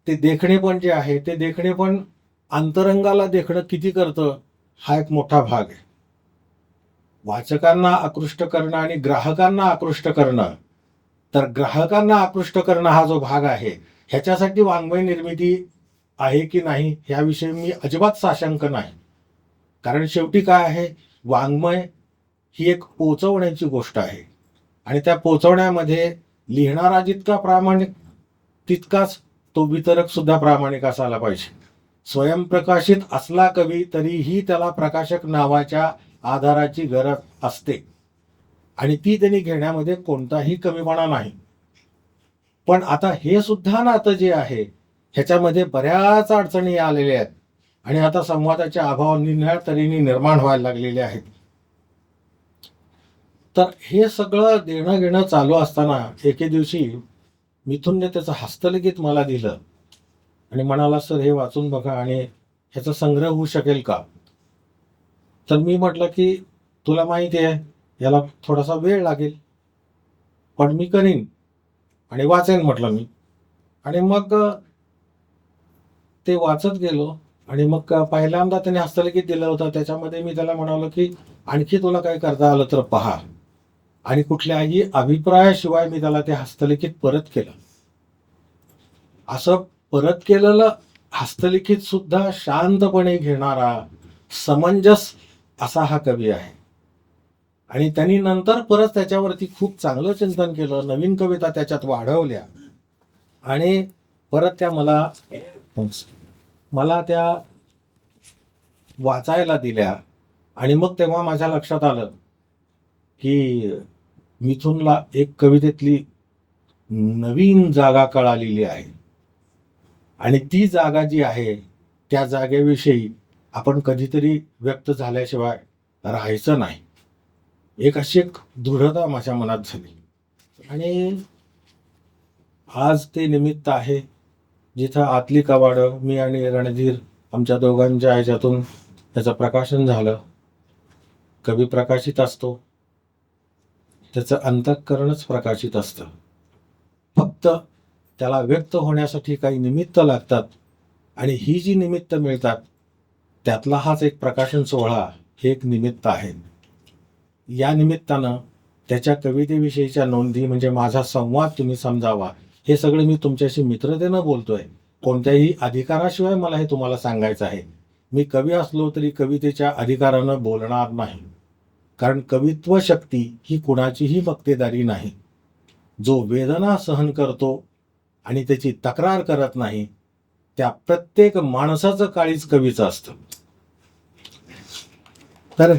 ते देखणेपण जे आहे ते देखणेपण अंतरंगाला देखणं किती करतं हा एक मोठा भाग आहे. वाचकांना आकृष्ट करणं आणि ग्राहकांना आकृष्ट करणं, तर ग्राहकांना आकृष्ट करणं हा जो भाग आहे, ह्याच्यासाठी वाङ्मय निर्मिती आहे की नाही ह्याविषयी मी अजिबात साशंक नाही. कारण शेवटी काय आहे, वाङ्मय ही एक पोचवण्याची गोष्ट आहे आणि त्या पोचवण्यामध्ये लिहिणारा जितका प्रामाणिक तितकाच तो वितरक सुद्धा प्रामाणिक असायला पाहिजे. स्वयंप्रकाशित असला कवी तरीही त्याला प्रकाशक नावाच्या आधाराची गरज असते आणि ती त्यांनी घेण्यामध्ये कोणताही कमीपणा नाही. पण आता हे सुद्धा नातं जे आहे ह्याच्यामध्ये बऱ्याच अडचणी आलेल्या आहेत आणि आता संवादाच्या अभाव निरनिराळ्या तऱ्हेने निर्माण व्हायला लागलेले आहेत. तर हे सगळं देणं घेणं चालू असताना एके दिवशी मिथुनने त्याचं हस्तलिखित मला दिलं आणि म्हणाला, सर हे वाचून बघा आणि ह्याचा संग्रह होऊ शकेल का? तर मी म्हटलं की तुला माहिती आहे याला थोडासा वेळ लागेल, पण मी करीन आणि वाचेन म्हटलं मी. आणि मग ते वाचत गेलो आणि मग पहिल्यांदा त्याने हस्तलिखित दिलं होतं. त्याच्यामध्ये मी त्याला म्हणालो की आणखी तुला काही करता आलं तर पहा, आणि कुठल्याही अभिप्रायाशिवाय मी त्याला ते हस्तलिखित परत केलं. असं परत केलेलं हस्तलिखित सुद्धा शांतपणे घेणारा समंजस असा हा कवी आहे. आणि त्यांनी नंतर परत त्याच्यावरती खूप चांगलं चिंतन केलं, नवीन कविता त्याच्यात वाढवल्या आणि परत त्या मला त्या वाचायला दिल्या. आणि मग तेव्हा माझ्या लक्षात आलं की मिथुनला एक कवितेतली नवीन जागा कळालेली आहे आणि ती जागा जी आहे त्या जागेविषयी आपण कधीतरी व्यक्त झाल्याशिवाय राहायचं नाही. एक अशी एक दृढता माझ्या मनात झाली आणि आज ते निमित्त आहे जिथं आतली कवाडं मी आणि रणधीर आमच्या दोघांच्या ह्याच्यातून त्याचं प्रकाशन झालं. कवी प्रकाशित असतो, त्याचं अंतःकरणच प्रकाशित असतं. फक्त त्याला व्यक्त होण्यासाठी काही निमित्त लागतात आणि ही जी निमित्त मिळतात त्यातला हाच एक प्रकाशन सोहळा हे एक निमित्त आहे. या निमित्तानं त्याच्या कवितेविषयीच्या नोंदी म्हणजे माझा संवाद तुम्ही समजावा, हे सगळं मी तुमच्याशी मित्रतेनं बोलतोय. कोणत्याही अधिकाराशिवाय मला हे तुम्हाला सांगायचं आहे. मी कवी असलो तरी कवितेच्या अधिकारानं बोलणार नाही, कारण कवित्व शक्ती ही कुणाचीही मक्तेदारी नाही. जो वेदना सहन करतो आणि त्याची तक्रार करत नाही त्या प्रत्येक माणसाचं काळीज कवीचं असतं. तर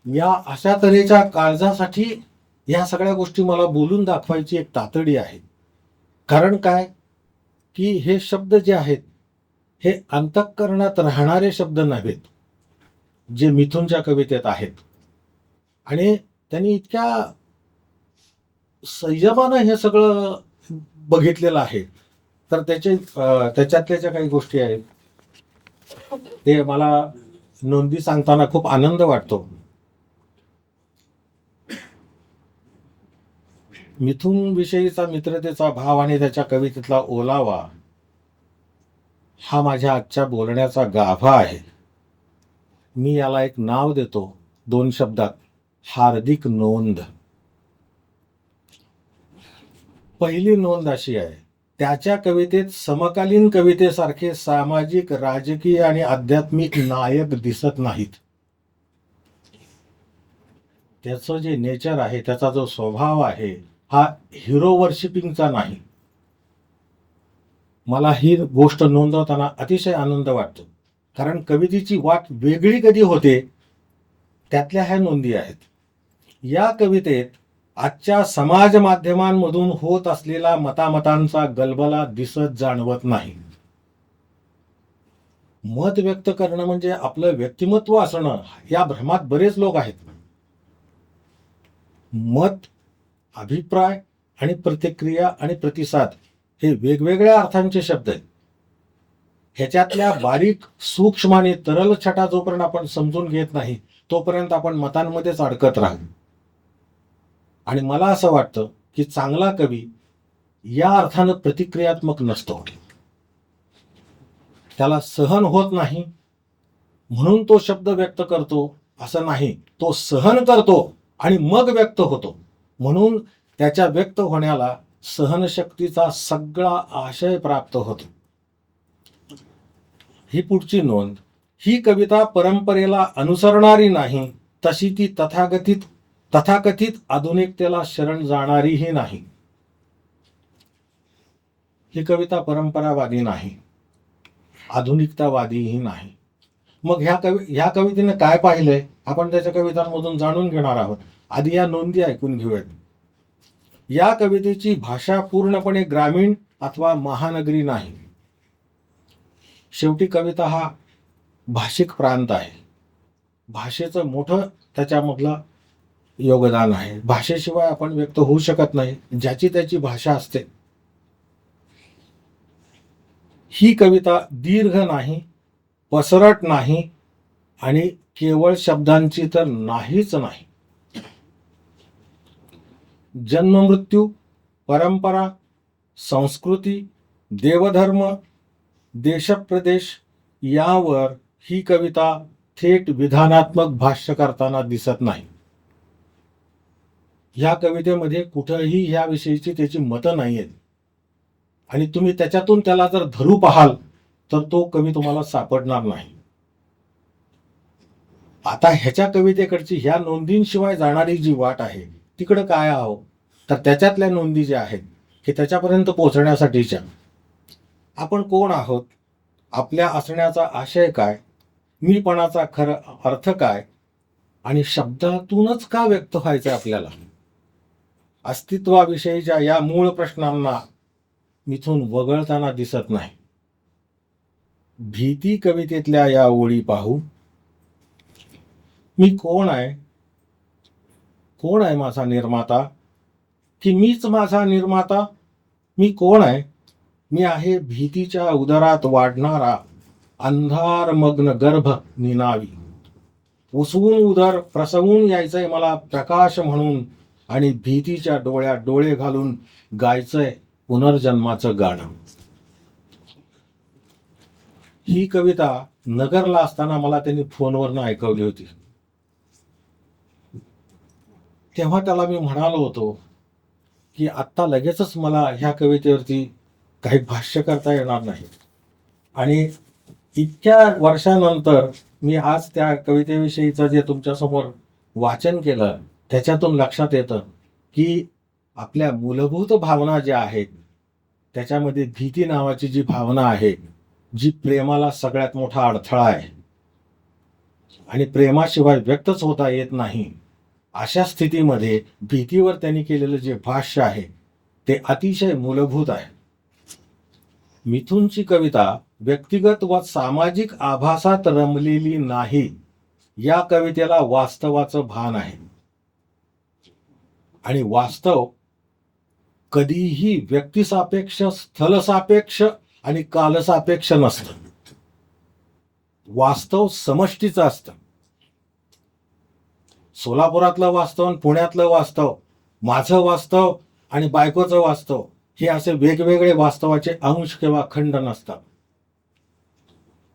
या अशा तऱ्हेच्या काळजासाठी या सगळ्या गोष्टी मला बोलून दाखवायची एक तातडी आहे. कारण काय की हे शब्द जे आहेत हे अंतःकरणात राहणारे शब्द नव्हेत, जे मिथुनच्या कवितेत आहेत. आणि त्यांनी इतक्या संयमानं हे सगळं बघितलेलं आहे. तर त्याच्यातल्या ज्या काही गोष्टी आहेत ते मला नोंदी सांगताना खूप आनंद वाटतो. मिथुन विषयीचा मित्रतेचा भाव आणि त्याच्या कवितेतला ओलावा हा माझ्या आजच्या बोलण्याचा गाभा आहे. मी याला एक नाव देतो 2 शब्दात, हार्दिक नोंद. पहिली नोंद अशी आहे, त्याच्या कवितेत समकालीन कवितेसारखे सामाजिक, राजकीय आणि आध्यात्मिक नायक दिसत नाहीत. त्याचं जे नेचर आहे, त्याचा जो स्वभाव आहे हा हिरो वर्शिपिंगचा नाही. मला ही गोष्ट नोंदवताना अतिशय आनंद वाटतो, कारण कवितेची वाट वेगळी कधी होते त्यातल्या ह्या नोंदी आहेत. या कवितेत आजच्या समाज माध्यमांमधून होत असलेला मतामतांचा गलबला दिसत जाणवत नाही. मत व्यक्त करणं म्हणजे आपलं व्यक्तिमत्व असणं या भ्रमात बरेच लोक आहेत. मत, अभिप्राय आणि प्रतिक्रिया आणि प्रतिसाद हे वेगवेगळ्या अर्थांचे शब्द आहेत. ह्याच्यातल्या बारीक, सूक्ष्म आणि तरल छटा जोपर्यंत आपण समजून घेत नाही तोपर्यंत आपण मतांमध्येच अडकत राहू. आणि मला असं वाटतं की चांगला कवी या अर्थानं प्रतिक्रियात्मक नसतो. त्याला सहन होत नाही म्हणून तो शब्द व्यक्त करतो असं नाही, तो सहन करतो आणि मग व्यक्त होतो. म्हणून त्याच्या व्यक्त होण्याला सहनशक्तीचा सगळा आशय प्राप्त होतो. ही पुढची नोंद. ही कविता परंपरेला अनुसरणारी नाही, तशी ती तथाकथित आधुनिकतेला शरण जाणारीही नाही. ही कविता परंपरावादी नाही, आधुनिकतावादीही नाही. मग ह्या कवितेने काय पाहिलंय आपण त्याच्या कवितांमधून जाणून घेणार आहोत. आधी या नोंदी ऐकून घेऊयात. या कवितेची भाषा पूर्णपणे ग्रामीण अथवा महानगरी नाही. शेवटी कविता हा भाषिक प्रांत आहे. भाषेचं मोठं त्याच्यामधलं योगदान आहे. भाषेशिवाय आपण व्यक्त होऊ शकत नाही. ज्याची त्याची भाषा असते. ही कविता दीर्घ नाही, पसरट नाही आणि केवळ शब्दांची तर नाहीच नाही. जन्ममृत्यू, परंपरा, संस्कृती, देवधर्म, देशप्रदेश यावर ही कविता थेट विधानात्मक भाष्य करताना दिसत नाही. ह्या कवितेमध्ये कुठेही ह्या विषयीची त्याची मतं नाही आहेत आणि तुम्ही त्याच्यातून त्याला जर धरू पाहाल तर तो कवी तुम्हाला सापडणार नाही. आता ह्याच्या कवितेकडची ह्या नोंदींशिवाय जाणारी जी वाट आहे तिकडं काय आहो, तर त्याच्यातल्या नोंदी ज्या आहेत की त्याच्यापर्यंत पोहोचण्यासाठीच्या. आपण कोण आहोत, आपल्या असण्याचा आशय काय, मीपणाचा खरं अर्थ काय आणि शब्दातूनच का व्यक्त व्हायचं आपल्याला, अस्तित्वाविषयीच्या या मूळ प्रश्नांना मिथून वगळताना दिसत नाही. भीती कवितेतल्या या ओळी पाहू. मी कोण आहे, कोण आहे माझा निर्माता, की मीच माझा निर्माता. मी कोण आहे, मी आहे भीतीच्या उदरात वाढणारा अंधारमग्न गर्भ निनावी. उसवून उदर प्रसवून यायचंय मला प्रकाश म्हणून आणि भीतीच्या डोळ्यात डोळे घालून गायचंय पुनर्जन्माचं गाणं. ही कविता नगरला असताना मला त्यांनी फोनवरनं ऐकवली होती. तेव्हा त्याला मी म्हणालो होतो की आत्ता लगेचच मला ह्या कवितेवरती काही भाष्य करता येणार नाही. आणि इतक्या वर्षानंतर मी आज त्या कवितेविषयीचं जे तुमच्यासमोर वाचन केलं त्याच्यातून लक्षात येतं की आपल्या मूलभूत भावना ज्या आहेत त्याच्यामध्ये भीती नावाची जी भावना आहे, जी प्रेमाला सगळ्यात मोठा अडथळा आहे आणि प्रेमाशिवाय व्यक्तच होता येत नाही, अशा स्थितीमध्ये भीतीवर त्यांनी केलेलं जे भाष्य आहे ते अतिशय मूलभूत आहे. मिथुनची कविता व्यक्तिगत व सामाजिक आभासात रमलेली नाही. या कवितेला वास्तवाचं भान आहे आणि वास्तव कधीही व्यक्तिसापेक्ष, स्थलसापेक्ष आणि कालसापेक्ष नसतं. वास्तव समष्टीचं असतं. सोलापुरातलं वास्तव आणि पुण्यातलं वास्तव, माझं वास्तव आणि बायकोचं वास्तव हे असे वेगवेगळे वास्तवाचे अंश किंवा खंड नसतात.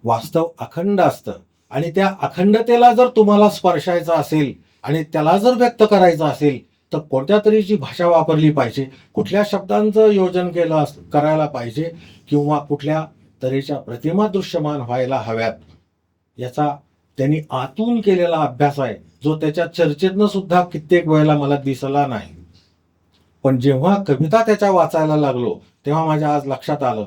वास्तव अखंड असतं आणि त्या अखंडतेला जर तुम्हाला स्पर्शायचं असेल आणि त्याला जर व्यक्त करायचं असेल तर कोणत्या तरीची भाषा वापरली पाहिजे, कुठल्या शब्दांचं योजन करायला पाहिजे किंवा कुठल्या तऱ्हेच्या प्रतिमा दृश्यमान व्हायला हव्यात. याचा त्यांनी आतून केलेला अभ्यास आहे जो त्याच्या चर्चेतनं सुद्धा कित्येक वेळेला मला दिसला नाही. पण जेव्हा कविता त्याच्या वाचायला लागलो तेव्हा माझ्या आज लक्षात आलं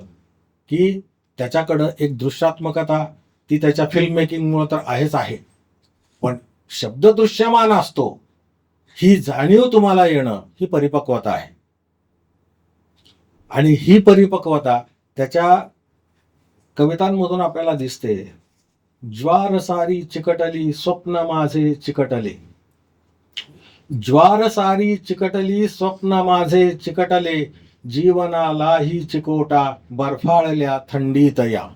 की त्याच्याकडं एक दृश्यात्मकता ती त्याच्या फिल्म मेकिंगमुळे तर आहेच आहे, पण शब्द दृश्यमान असतो ही जाणीव तुम्हाला येणं ही परिपक्वता आहे. आणि ही परिपक्वता त्याच्या कवितांमधून आपल्याला दिसते. ज्वार सारी चिकटली स्वप्न माझे चिकटले, ज्वार सारी चिकटली स्वप्न माझे चिकटले, जीवनालाही चिकोटा बर्फाळल्या थंडीत या.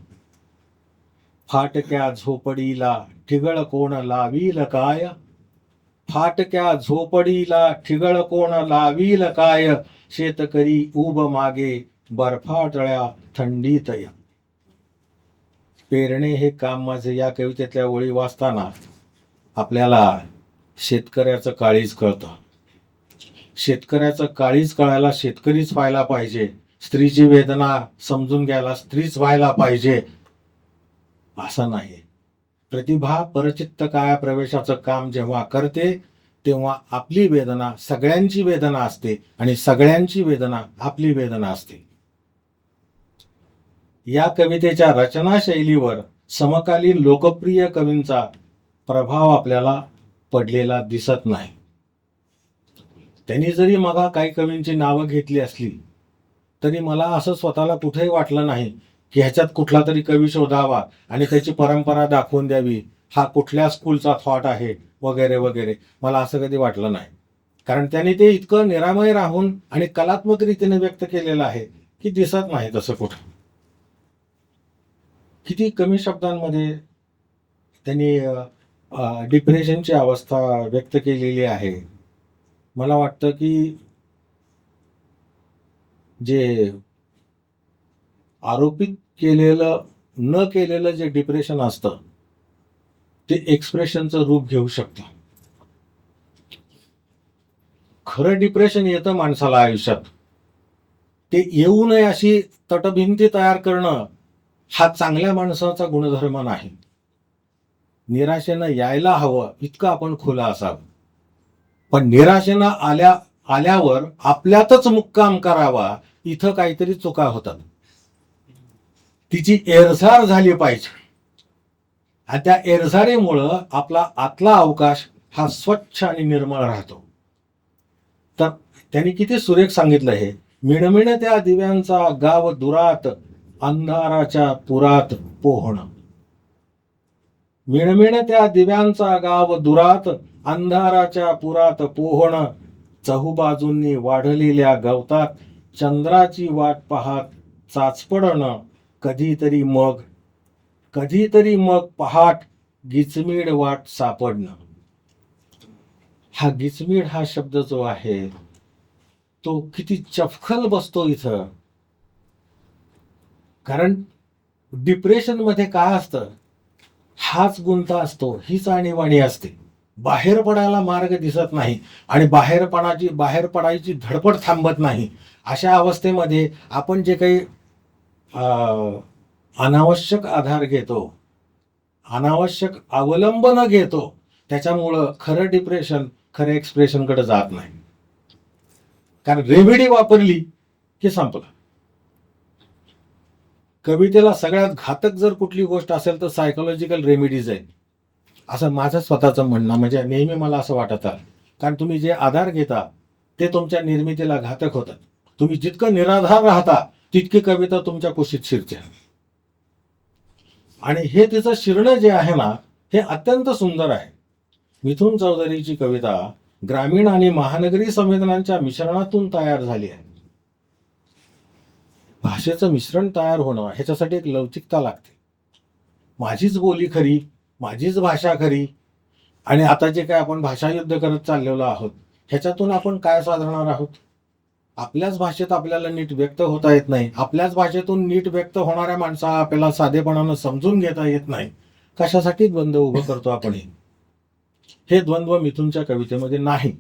फाटक्या झोपडीला ठिगळ कोण लावील काय, फाटक्या झोपडीला ठिगळ कोण लावील काय, शेतकरी उब मागे बर्फाटळ्या थंडीत या. पेरणे हे काम माझे या कवितेतल्या ओळी वाचताना आपल्याला शेतकऱ्याचं काळीज कळतं. शेतकऱ्याचं काळीज कळायला शेतकरीच व्हायला पाहिजे. स्त्रीची वेदना समजून घ्यायला स्त्रीच व्हायला पाहिजे असं नाही. प्रतिभा परचित्त काया प्रवेशाचं काम जेव्हा करते तेव्हा आपली वेदना सगळ्यांची वेदना असते आणि सगळ्यांची वेदना आपली वेदना असते. या कवितेच्या रचना शैलीवर समकालीन लोकप्रिय कवींचा प्रभाव आपल्याला पडलेला दिसत नाही. त्यांनी जरी मग काही कवींची नावं घेतली असली तरी मला असं स्वतःला कुठेही वाटलं नाही की ह्याच्यात कुठला तरी कवी शोधावा आणि त्याची परंपरा दाखवून द्यावी, हा कुठल्या स्कूलचा थॉट आहे वगैरे वगैरे. मला असं कधी वाटलं नाही, कारण त्यांनी ते इतकं निरामय राहून आणि कलात्मक रीतीने व्यक्त केलेलं आहे की दिसत नाही तसं कुठं. किती कमी शब्दांमध्ये त्यांनी डिप्रेशनची अवस्था व्यक्त केलेली आहे. मला वाटतं की जे आरोपित केलेलं न केलेलं जे डिप्रेशन असतं ते एक्सप्रेशनचं रूप घेऊ शकतं. खरं डिप्रेशन येतं माणसाला आयुष्यात, ते येऊ नये अशी तटभिंती तयार करणं हा चांगल्या माणसाचा गुणधर्म नाही. निराशेनं यायला हवं इतकं आपण खुलं असावं, पण निराशेनं आल्यावर आपल्यातच मुक्काम करावा इथं काहीतरी चुका होतात. तिची एरझार झाली पाहिजे आणि त्या एरझारीमुळं आपला आतला अवकाश हा स्वच्छ आणि निर्मळ राहतो. तर त्यांनी किती सुरेख सांगितलं हे. मिणमिण त्या दिव्यांचा गाव दुरात अंधाराच्या पुरात पोहणं. मिणमिण त्या दिव्यांचा गाव दुरात अंधाराच्या पुरात पोहणं. चहूबाजूंनी वाढलेल्या गवतात चंद्राची वाट पाहत चाचपडणं. कधीतरी मग पहाट गिचमीड वाट सापडणं. हा गिचमीड हा शब्द जो आहे तो किती चपखल बसतो इथं. कारण डिप्रेशन मध्ये काय असतं, हाच गुंता असतो, हीच आणीबाणी असते. बाहेर पडायला मार्ग दिसत नाही आणि बाहेर पडायची धडपड थांबत नाही. अशा अवस्थेमध्ये आपण जे काही अनावश्यक आधार घेतो, अनावश्यक अवलंबन घेतो, त्याच्यामुळं खरं डिप्रेशन खरं एक्सप्रेशनकडे जात नाही. कारण रेमेडी वापरली की संपलं. कवितेला सगळ्यात घातक जर कुठली गोष्ट असेल तर सायकोलॉजिकल रेमेडीज आहे असं माझं स्वतःचं म्हणणं. म्हणजे नेहमी मला असं वाटत आहे, कारण तुम्ही जे आधार घेता ते तुमच्या निर्मितीला घातक होतात. तुम्ही जितकं निराधार राहता तितकी कविता तुमच्या कुशीत शिरते. आणि हे तिचं शिरणं जे आहे ना हे अत्यंत सुंदर आहे. मिथुन चौधरीची कविता ग्रामीण आणि महानगरी संवेदनांच्या मिश्रणातून तयार झाली आहे. भाषेचं मिश्रण तयार होणं ह्याच्यासाठी एक लवचिकता लागते. माझीच बोली खरी, माझीच भाषा खरी, आणि आता जे काय आपण भाषायुद्ध करत चाललेलो आहोत ह्याच्यातून आपण काय साधणार आहोत. आपल्याच भाषेत आपल्याला नीट व्यक्त होता येत नाही. आपल्याच भाषेतून नीट व्यक्त होणाऱ्या माणसाला आपल्याला साधेपणानं समजून घेता येत नाही. कशासाठी द्वंद्व उभं करतो आपण. हे द्वंद्व मिथुनच्या कवितेमध्ये नाही.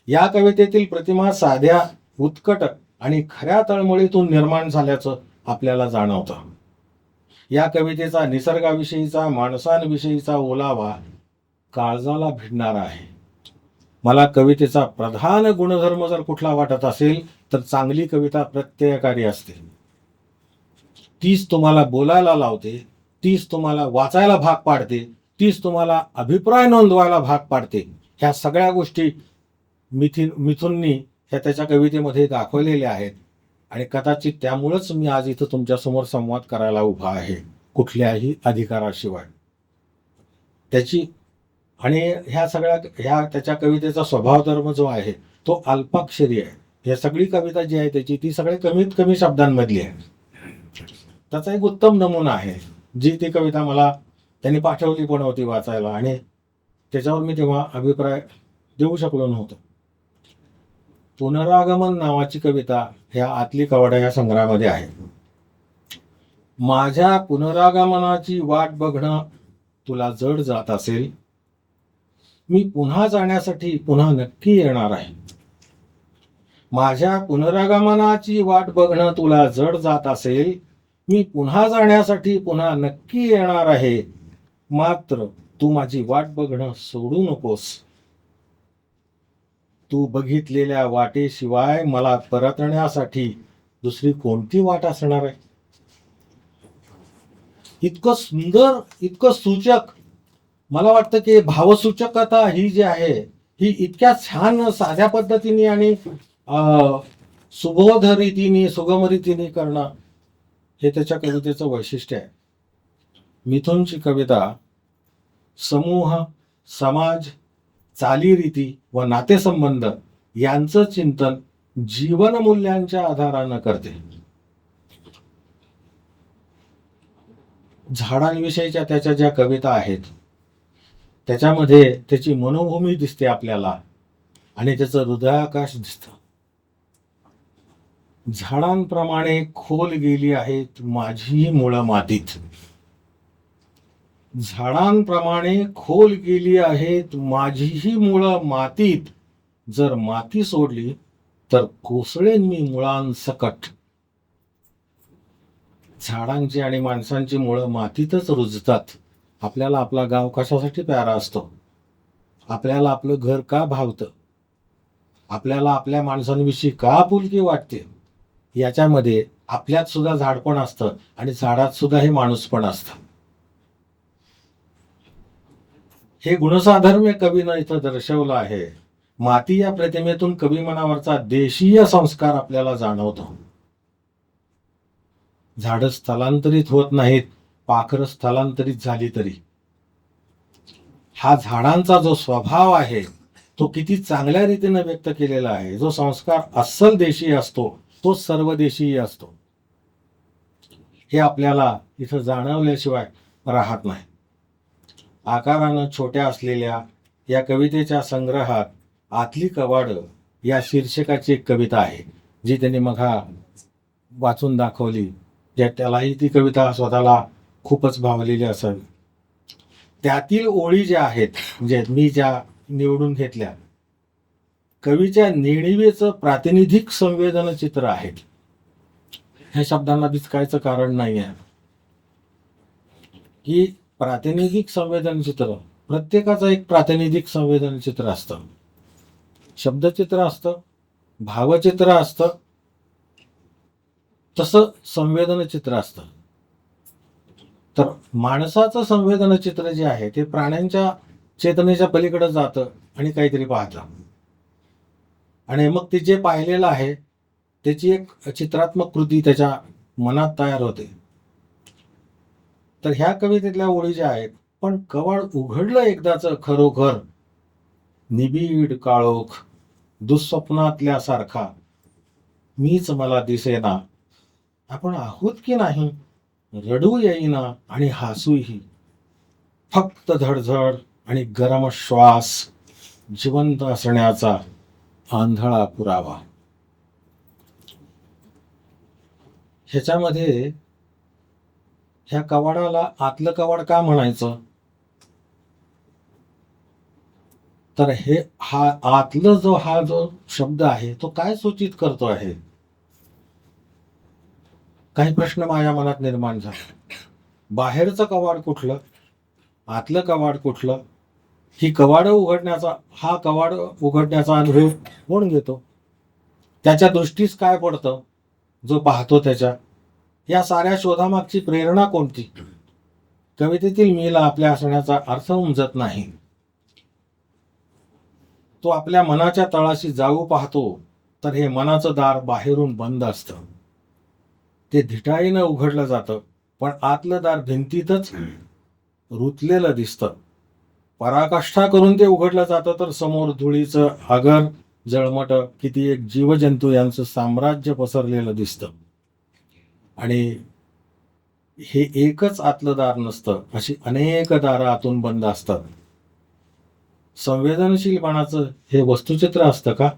या कवितेतील प्रतिमा साध्या, उत्कट आणि खऱ्या तळमळीतून निर्माण झाल्याचं आपल्याला जाणवतं. या कवितेचा निसर्गाविषयीचा, माणसांविषयीचा ओलावा काळजाला भिडणारा आहे. मला कवितेचा प्रधान गुणधर्म जर कुठला वाटत असेल तर चांगली कविता प्रत्ययकारी असते. तीच तुम्हाला बोलायला लावते, तीच तुम्हाला वाचायला भाग पाडते, तीच तुम्हाला अभिप्राय नोंदवायला भाग पाडते. ह्या सगळ्या गोष्टी मिथुननी ह्या त्याच्या कवितेमध्ये दाखवलेल्या आहेत. आणि कदाचित त्यामुळंच मी आज इथं तुमच्यासमोर संवाद करायला उभा आहे, कुठल्याही अधिकाराशिवाय. त्याची आणि ह्या त्याच्या कवितेचा स्वभाव धर्म जो आहे तो अल्पाक्षरी आहे. हे सगळी कविता जी आहे त्याची ती सगळे कमीत कमी शब्दांमधली आहे. त्याचा एक उत्तम नमुना आहे. जी ती कविता मला त्यांनी पाठवली पण होती वाचायला आणि त्याच्यावर मी तेव्हा अभिप्राय देऊ शकलो नव्हतो. पुनरागमन नावाची कविता ह्या आतली कवाडा या संग्रहामध्ये आहे. माझ्या पुनरागमनाची वाट बघणं तुला जड जात असेल मी पुन्हा जाण्यासाठी पुन्हा नक्की येणार आहे. माझ्या पुनरागमनाची वाट बघणं तुला जड जात असेल, मी पुन्हा जाण्यासाठी पुन्हा नक्की येणार आहे. मात्र तू माझी वाट बघणं सोडू नकोस. तू बघितलेल्या वाटेशिवाय मला परतण्यासाठी दुसरी कोणती वाट असणार आहे? इतकं सुंदर, इतकं सूचक, मला वाटतं की भावसूचकता ही जी आहे ही इतक्या छान साध्या पद्धतीने आणि सुबोध रीतीने, सुगम रीतीने करणं हे त्याच्या कवितेचं वैशिष्ट्य आहे. मिथुनची कविता समूह, समाज, चालीरीती व नातेसंबंध यांचं चिंतन जीवनमूल्यांच्या आधारानं करते. झाडांविषयीच्या त्याच्या ज्या कविता आहेत त्याच्यामध्ये त्याची मनोभूमी दिसते आपल्याला आणि त्याचं हृदयाकाश दिसतं. झाडांप्रमाणे खोल गेली आहेत माझी मुळं मातीत. झाडांप्रमाणे खोल गेली आहेत माझीही मुळं मातीत. जर माती सोडली तर कोसळेन मी मुळांसकट. झाडांची आणि माणसांची मुळं मातीतच रुजतात. आपल्याला आपला गाव कशासाठी प्यारा असतो? आपल्याला आपलं घर का भावतं? आपल्याला आपल्या माणसांविषयी का आपुलकी वाटते? याच्यामध्ये आपल्यात सुद्धा झाडपण असतं आणि झाडात सुद्धा हे माणूसपण असतं. हे गुणसाधर्म्य कवीनं इथं दर्शवलं आहे. माती या प्रतिमेतून कवी मनावरचा देशीय संस्कार आपल्याला जाणवतो. झाडं स्थलांतरित होत नाहीत, पाखरं स्थलांतरित झाली तरी. हा झाडांचा जो स्वभाव आहे तो किती चांगल्या रीतीने व्यक्त केलेला आहे. जो संस्कार अस्सल देशीय असतो तो सर्वदेशीय असतो. हे आपल्याला इथं जाणवल्याशिवाय राहत नाही. आकारानं छोट्या असलेल्या या कवितेच्या संग्रहात आतली कवाडं या शीर्षकाची एक कविता आहे जी त्यांनी मघा वाचून दाखवली. ज्या त्यालाही ती कविता स्वतःला खूपच भावलेली असावी. त्यातील ओळी ज्या आहेत म्हणजे मी ज्या निवडून घेतल्या कवीच्या नेणिवेचं प्रातिनिधिक संवेदन चित्र आहेत. ह्या शब्दांना बिचकायचं कारण नाही आहे की प्रातिनिधिक संवेदन चित्र प्रत्येकाचं एक प्रातिनिधिक संवेदन चित्र असतं. शब्दचित्र असतं, भावचित्र असतं, तसं संवेदन चित्र असतं. तर माणसाचं संवेदन चित्र जे आहे ते प्राण्यांच्या चेतनेच्या पलीकडे जातं आणि काहीतरी पाहतं आणि मग ते जे पाहिलेलं आहे त्याची एक चित्रात्मक कृती त्याच्या मनात तयार होते. तर ह्या कवितेतल्या ओळी ज्या आहेत, पण कवाड उघडलं एकदाच खरोखर, निबीड काळोख दुःस्वप्नातल्या सारखा, मीच मला दिसेना, आपण आहोत की नाही, रडू येईना आणि हसूही, फक्त धडधड आणि गरम श्वास, जिवंत असण्याचा आंधळा पुरावा. ह्याच्यामध्ये ह्या कवाडाला आतलं कवाड का म्हणायचं? तर हे आतलं जो शब्द आहे तो काय सूचित करतो आहे? काही प्रश्न माझ्या मनात निर्माण झाले. बाहेरचं कवाड कुठलं, आतलं कवाड कुठलं, ही कवाड उघडण्याचा अनुभव कोण घेतो? त्याच्या दृष्टीस काय पडतं जो पाहतो त्याच्या? या साऱ्या शोधामागची प्रेरणा कोणती? कवितेतील मीला आपल्या असण्याचा अर्थ उमजत नाही. तो आपल्या मनाच्या तळाशी जाऊ पाहतो तर हे मनाचं दार बाहेरून बंद असतं. ते धिटाईनं उघडलं जातं पण आतलं दार भिंतीतच रुतलेलं दिसतं. पराकाष्ठा करून ते उघडलं जातं तर समोर धुळीचं आगर, जळमट, किती एक जीवजंतू यांचं साम्राज्य पसरलेलं दिसतं. आणि हे एकच आतलं दार नसतं, अशी अनेक दारं आतून बंद असतात. संवेदनशीलपणाचं हे वस्तुचित्र असतं का?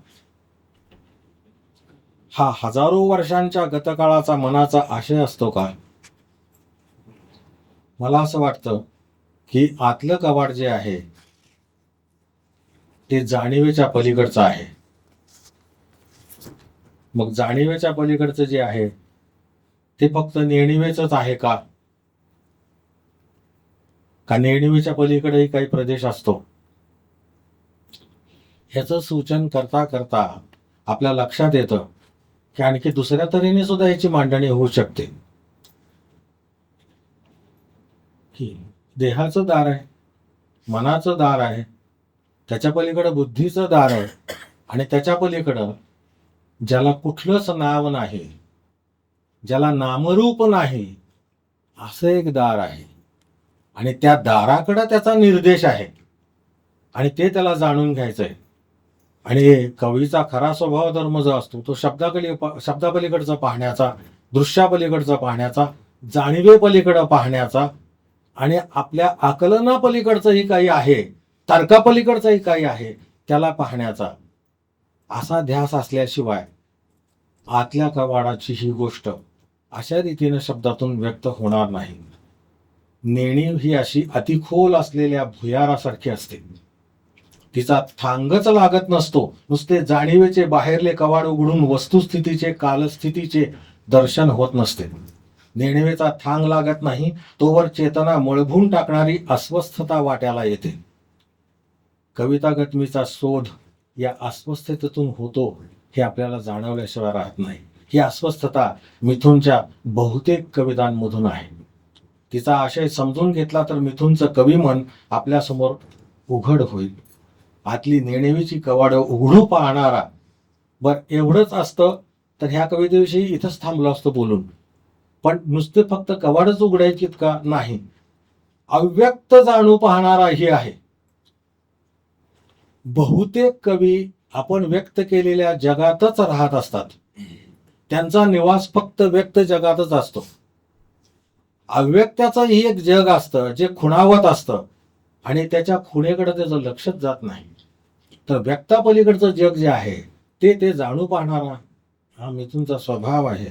हा हजारो वर्षांच्या गतकाळाचा मनाचा आशय असतो का? मला असं वाटतं की आतलं कवाड जे आहे ते जाणीवेच्या पलीकडचं आहे. मग जाणीवेच्या पलीकडचं जे आहे ते फक्त नेणिवेचंच आहे का नेणिवेच्या पलीकडेही काही प्रदेश असतो? ह्याचं सूचन करता करता आपल्या लक्षात येतं की आणखी दुसऱ्या तऱ्हेने सुद्धा याची मांडणी होऊ शकते की देहाचं दार आहे, मनाचं दार आहे, त्याच्या पलीकडं बुद्धीचं दार आहे, आणि त्याच्या पलीकडं ज्याला कुठलंच नाव नाही, ज्याला नामरूप नाही, असं एक दार आहे. आणि त्या दाराकडं त्याचा निर्देश आहे आणि ते त्याला जाणून घ्यायचंय. आणि कवीचा खरा स्वभाव धर्म जो असतो तो शब्दापलीकडचं पाहण्याचा, दृश्यापलीकडचं पाहण्याचा, जाणीवेपलीकडं पाहण्याचा, आणि आपल्या आकलनापलीकडचंही काही आहे, तर्कापलीकडचंही काही आहे त्याला पाहण्याचा, असा ध्यास असल्याशिवाय आतल्या कवाडाची ही गोष्ट अशा रीतीनं शब्दातून व्यक्त होणार नाही. नेणीव ही अशी अतिखोल असलेल्या भुयारासारखी असते. तिचा थांगच लागत नसतो. नुसते जाणीवेचे बाहेरले कवाड उघडून वस्तुस्थितीचे, कालस्थितीचे दर्शन होत नसते. नेणिवेचा थांग लागत नाही तोवर चेतना मळभून टाकणारी अस्वस्थता वाट्याला येते. कविता गटमीचा शोध या अस्वस्थतेतून होतो हे आपल्याला जाणवल्याशिवाय राहत नाही. ही अस्वस्थता मिथुनच्या बहुतेक कवितांमधून आहे. तिचा आशय समजून घेतला तर मिथुनचं कविमन आपल्यासमोर उघड होईल. आतली नेणिवेची कवाडं उघडू पाहणारा. एवढंच असतं तर ह्या कवितेविषयी इथंच थांबलो असतो बोलून. पण नुसते फक्त कवाडच उघडायचीत का? नाही. अव्यक्त जाणू पाहणाराही आहे. बहुतेक कवी आपण व्यक्त केलेल्या जगातच राहत असतात. त्यांचा निवास फक्त व्यक्त जगातच असतो. अव्यक्ताचंही एक जग असतं जे खुणावत असतं आणि त्याच्या खुणेकडे त्याचं लक्षच जात नाही. तर व्यक्तापलीकडचं जग जे आहे ते जाणू पाहणारा हा मिथुनचा स्वभाव आहे.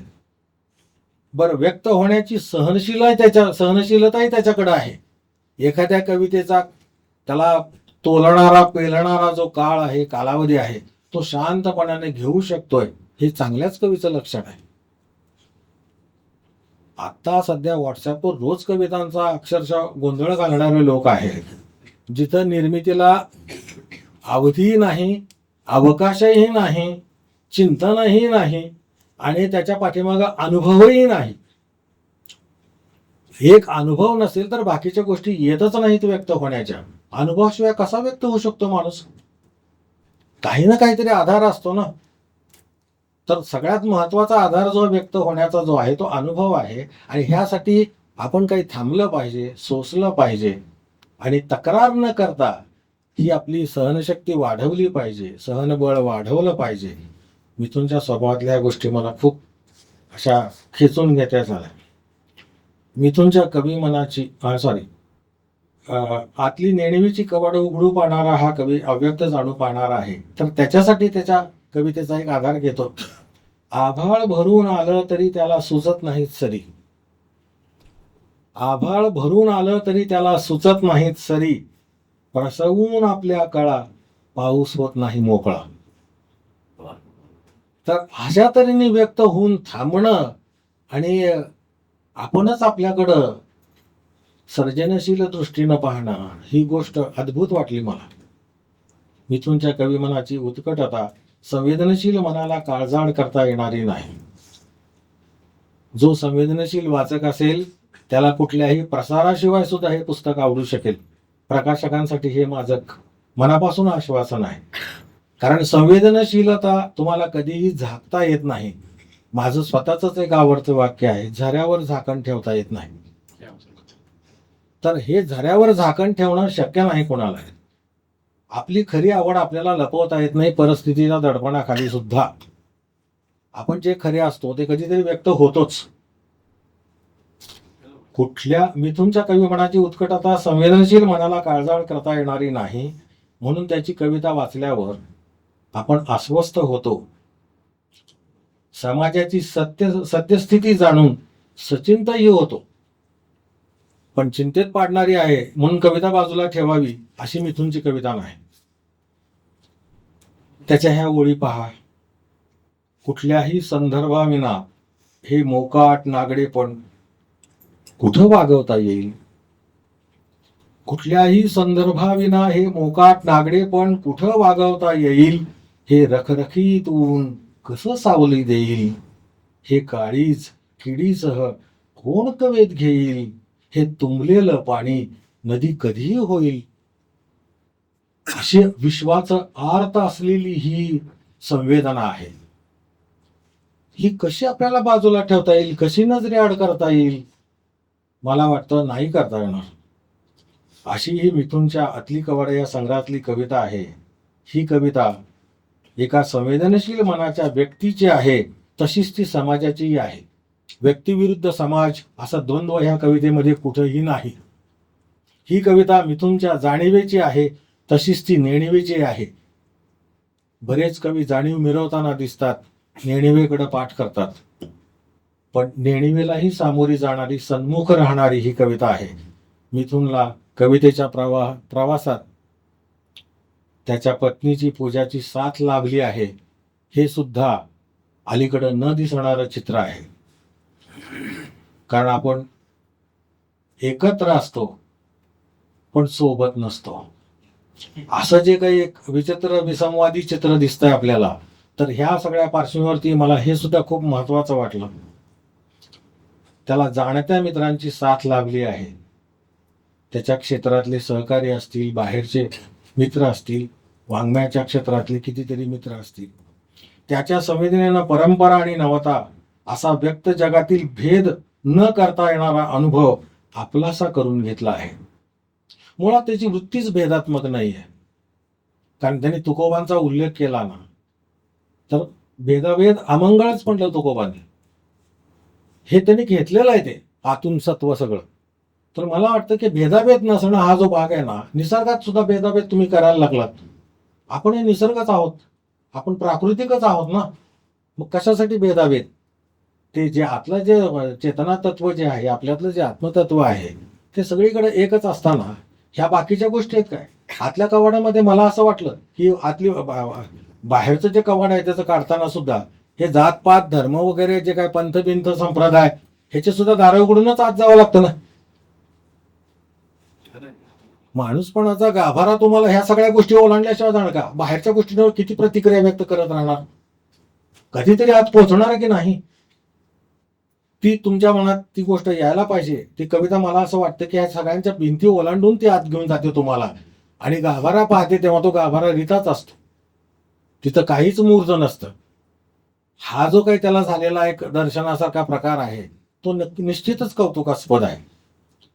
व्यक्त होण्याची सहनशीलताही त्याच्याकडे आहे. एखाद्या कवितेचा त्याला तोलणारा पेलणारा जो काळ आहे, कालावधी आहे, तो शांतपणाने घेऊ शकतोय, हे चांगल्याच कवीचं लक्षण आहे. आता सध्या व्हॉट्सअपवर रोज कवितांचा अक्षरशः गोंधळ घालणारे लोक आहेत. जिथं निर्मितीला अवधी नाही, अवकाशही नाही, चिंतनही नाही, आणि त्याच्या पाठीमागं अनुभवही नाही. एक अनुभव नसेल तर बाकीच्या गोष्टी येतच नाहीत व्यक्त होण्याच्या. अनुभवाशिवाय कसा व्यक्त होऊ शकतो माणूस? काही ना काहीतरी आधार असतो ना. तर सगळ्यात महत्वाचा आधार जो व्यक्त होण्याचा जो आहे तो अनुभव आहे. आणि ह्यासाठी आपण काही थांबलं पाहिजे, सोसलं पाहिजे, आणि तक्रार न करता ही आपली सहनशक्ती वाढवली पाहिजे, सहनबळ वाढवलं पाहिजे. मिथुनच्या स्वभावातल्या ह्या गोष्टी मला खूप अशा खेचून घेत्या झाल्या. मिथुनच्या कवी मनाची आतली नेणिवेची कवाडं उघडू पाहणारा हा कवी अव्यक्त जाणू पाहणारा आहे. तर त्याच्यासाठी त्याच्या कवितेचा एक आधार घेतो. आभाळ भरून आलं तरी त्याला सुचत नाहीत सरी. आभाळ भरून आलं तरी त्याला सुचत नाहीत सरी. प्रसवून आपल्या कळा पाऊस होत नाही मोकळा. तर अशा तऱ्हेने व्यक्त होऊन थांबणं आणि आपणच आपल्याकडं सर्जनशील दृष्टीनं पाहणं, ही गोष्ट अद्भुत वाटली मला. मिथुनच्या कविमनाची उत्कटता संवेदनशील मनाला काळजाळ करता येणारी नाही. जो संवेदनशील वाचक असेल त्याला कुठल्याही प्रसाराशिवाय सुद्धा हे पुस्तक आवडू शकेल. प्रकाशकांसाठी हे माझं मनापासून आश्वासन आहे. कारण संवेदनशीलता तुम्हाला कधीही झाकता येत नाही. माझं स्वतःच एक आवडतं वाक्य आहे, झऱ्यावर झाकण ठेवता येत नाही. तर हे झऱ्यावर झाकण ठेवणं शक्य नाही कोणाला. आपली खरी आवड आपल्याला लपवता येत नाही परिस्थितीच्या दडपणाखाली सुद्धा. आपण जे खरे असतो ते कधीतरी व्यक्त होतोच. कुठल्या मिथुनच्या कविमनाची उत्कटता संवेदनशील मनाला काळजाळ करता येणारी नाही. म्हणून त्याची कविता वाचल्यावर आपण अस्वस्थ होतो. समाजाची सत्यस्थिती जाणून सचिंतही होतो. पण चिंतेत पाडणारी आहे म्हणून कविता बाजूला ठेवावी अशी मिथुनची कविता नाही. त्याच्या ह्या ओळी पहा. कुठल्याही संदर्भाविना हे मोकाट नागडेपण कुठं वागवता येईल? कुठल्याही संदर्भाविना हे मोकाट नागडेपण कुठं वागवता येईल? हे रखरखीत ऊन कसं सावली देईल? हे काळीज किडीसह कोण कवेत घेईल? हे तुंबलेलं पाणी नदी कधी होईल? अशी विश्वाचं आर्त असलेली ही संवेदना आहे. ही कशी आपल्याला बाजूला ठेवता येईल? कशी नजरे आड करता येईल? मला वाटतं नाही करता येणार. अशी ही मिथुनच्या अतली कवाडे या संग्रहातली कविता आहे. ही कविता एका संवेदनशील मनाच्या व्यक्तीची आहे, तशीच ती समाजाचीही आहे. व्यक्तिविरुद्ध समाज असा द्वंद्व ह्या कवितेमध्ये कुठेही नाही. ही कविता मिथुनच्या जाणीवेची आहे, तशीच ती नेणिवेची आहे. बरेच कवी जाणीव मिरवताना दिसतात, नेणिवेकडे पाठ करतात, पण नेणिवेलाही सामोरी जाणारी, सन्मुख राहणारी ही कविता आहे. मिथुनला कवितेच्या प्रवासात त्याच्या पत्नीची पूजाची साथ लाभली आहे, हे सुद्धा अलीकडं न दिसणारं चित्र आहे. कारण आपण एकत्र असतो पण सोबत नसतो, असं जे काही एक विचित्र विसंवादी चित्र दिसतंय आपल्याला. तर ह्या सगळ्या पार्श्वभूमीवरती मला हे सुद्धा खूप महत्वाचं वाटलं. त्याला जाणत्या मित्रांची साथ लाभली आहे. त्याच्या क्षेत्रातले सहकारी असतील, बाहेरचे मित्र असतील, वाङ्मयाच्या क्षेत्रातले कितीतरी मित्र असतील. त्याच्या संवेदनेनं परंपरा आणि नवता असा व्यक्त जगातील भेद न करता येणारा अनुभव आपलासा करून घेतला आहे. मुळात त्याची वृत्तीच भेदात्मक नाही आहे. कारण त्यांनी तुकोबांचा उल्लेख केला ना, तर भेदाभेद अमंगळच म्हटलं तुकोबांनी. हे त्यांनी घेतलेलं आहे ते आतून सत्व सगळं. तर मला वाटतं की भेदाभेद नसणं हा जो भाग आहे ना, निसर्गात सुद्धा भेदाभेद तुम्ही करायला लागलात. आपण हे निसर्गच आहोत, आपण प्राकृतिकच आहोत ना, मग कशासाठी भेदाभेद? ते जे आतलं जे चेतना तत्व जे आहे, आपल्यातलं जे आत्मतत्व आहे, ते सगळीकडे एकच असताना ह्या बाकीच्या गोष्टी आहेत काय? आतल्या कवाडामध्ये मला असं वाटलं की आतली बाहेरचं जे कवाड आहे त्याचं काढताना सुद्धा हे जातपात धर्म वगैरे जे काय पंथ बिंथ संप्रदाय ह्याचे सुद्धा दारं उघडूनच आत जावं लागतं ना. माणूसपणाचा गाभारा तुम्हाला ह्या सगळ्या गोष्टी ओलांडल्याशिवाय जाणार का? बाहेरच्या गोष्टींवर किती प्रतिक्रिया व्यक्त करत राहणार? कधीतरी आत पोहोचणार की नाही? ती तुमच्या मनात ती गोष्ट यायला पाहिजे. ती कविता मला असं वाटतं की ह्या सगळ्यांच्या भिंती ओलांडून ती आत घेऊन जाते तुम्हाला. आणि गाभारा पाहते तेव्हा तो गाभारा रिताच असतो, तिथं काहीच मूर्त नसतं. हा जो काही त्याला झालेला एक दर्शनासारखा प्रकार आहे तो निश्चितच कौतुकास्पद आहे.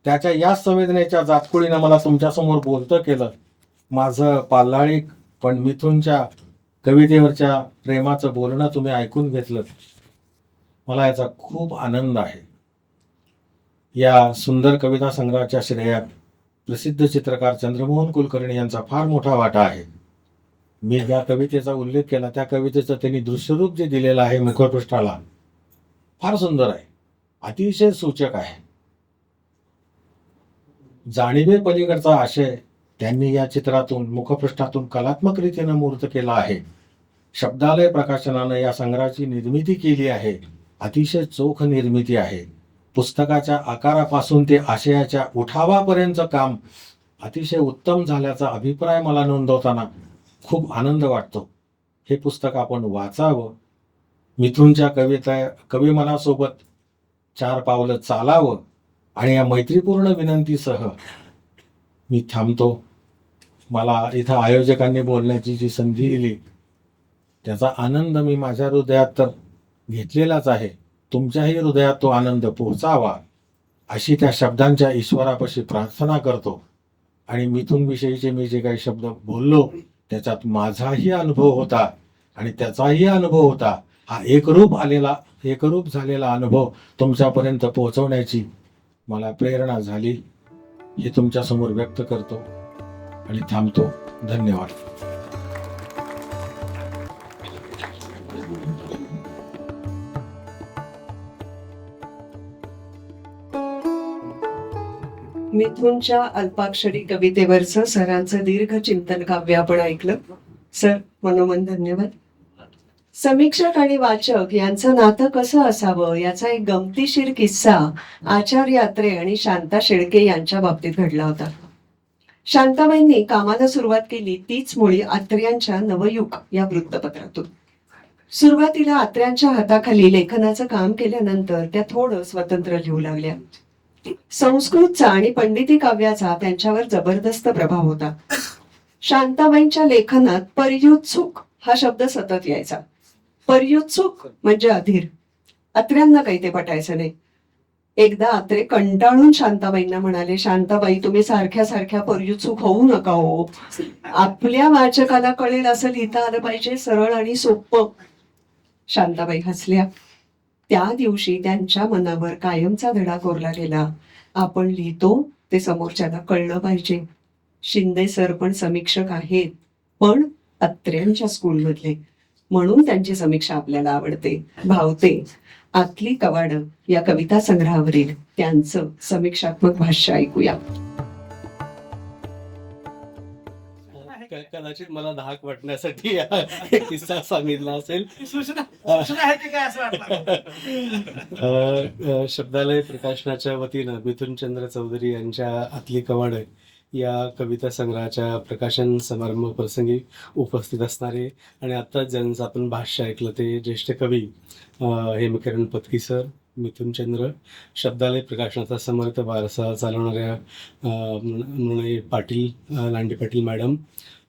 त्याच्या या संवेदनेच्या जातकुळीनं मला तुमच्यासमोर बोलतं केलं. माझं पाल्लाळिक पण मिथुनच्या कवितेवरच्या प्रेमाचं बोलणं तुम्ही ऐकून घेतलं. मला याचा खूप आनंद आहे. या सुंदर कविता संग्रहाच्या श्रेयात प्रसिद्ध चित्रकार चंद्रमोहन कुलकर्णी यांचा फार मोठा वाटा आहे. मी ज्या कवितेचा उल्लेख केला त्या कवितेचं त्यांनी दृश्यरूप जे दिलेलं आहे मुखपृष्ठाला, फार सुंदर आहे, अतिशय सूचक आहे. जाणीवे पलीकडचा आशय त्यांनी या चित्रातून मुखपृष्ठातून कलात्मक रीतीनं मूर्त केला आहे. शब्दालय प्रकाशनानं या संग्रहाची निर्मिती केली आहे. अतिशय चोख निर्मिती आहे. पुस्तकाच्या आकारापासून ते आशयाच्या उठावापर्यंतचं काम अतिशय उत्तम झाल्याचा अभिप्राय मला नोंदवताना खूप आनंद वाटतो. हे पुस्तक आपण वाचावं, मिथुनच्या कविमनासोबत 4 पावलं चालावं. आणि या मैत्रीपूर्ण विनंतीसह मी थांबतो. मला इथं आयोजकांनी बोलण्याची जी संधी दिली त्याचा आनंद मी माझ्या हृदयात तर घेतलेलाच आहे. तुमच्याही हृदयात तो आनंद पोहोचावा अशी त्या शब्दांच्या ईश्वरापाशी प्रार्थना करतो. आणि मिथुन विषयीचे मी जे काही शब्द बोललो त्याच्यात माझाही अनुभव होता आणि त्याचाही अनुभव होता. हा एकरूप झालेला अनुभव तुमच्यापर्यंत पोहोचवण्याची मला प्रेरणा झाली. हे तुमच्यासमोर व्यक्त करतो आणि थांबतो. धन्यवाद. मिथुनच्या अल्पाक्षरी कवितेवरचं सरांचं दीर्घ चिंतन काव्य आपण ऐकलं. सर, मनोमन धन्यवाद. समीक्षक आणि वाचक यांचं नातं कसं असावं याचा एक गमतीशीर किस्सा आचार्य अत्रे आणि शांता शेळके यांच्या बाबतीत घडला होता. शांताबाईंनी कामाला सुरुवात केली तीच मुळी आत्र्यांच्या नवयुग या वृत्तपत्रातून. सुरुवातीला आत्र्यांच्या हाताखाली लेखनाचं काम केल्यानंतर त्या थोडं स्वतंत्र लिहू लागल्या. संस्कृतचा आणि पंडिती काव्याचा त्यांच्यावर जबरदस्त प्रभाव होता. शांताबाईंच्या लेखनात पर्युत्सुक हा शब्द सतत यायचा. पर्युत्सुक म्हणजे अधीर. अत्र्यांना काही ते पटायचं नाही. एकदा अत्रे कंटाळून शांताबाईंना म्हणाले, शांताबाई, तुम्ही सारख्या सारख्या पर्युत्सुक होऊ नका हो. आपल्या वाचकाला कळेल असं लिहिता आलं पाहिजे, सरळ आणि सोपं. शांताबाई हसल्या. त्या दिवशी त्यांच्या मनावर कायमचा धडा कोरला गेला. आपण लिहितो ते समोरच्याला कळलं पाहिजे. शिंदे सर पण समीक्षक आहेत, पण अत्र्यांच्या स्कूलमधले, म्हणून त्यांची समीक्षा आपल्याला आवडते, भावते. आतली कवाडं या कविता संग्रहावरील त्यांचं समीक्षात्मक भाष्य ऐकूया. कदाचित मला धाक वाटण्यासाठी हा किस्सा सांगितला असेल. शब्दालय प्रकाशनाच्या वतीनं मिथुनचंद्र चौधरी यांच्या आतली कवाड या कविता संग्रहाच्या प्रकाशन समारंभ प्रसंगी उपस्थित असणारे आणि आत्ताच ज्यांचं आपण भाष्य ऐकलं ते ज्येष्ठ कवी हेमकिरण पत्की सर, मिथुनचंद्र, शब्दालय प्रकाशनाचा समर्थ वारसा चालवणाऱ्या मृणाई पाटील, लांडे पाटील मॅडम.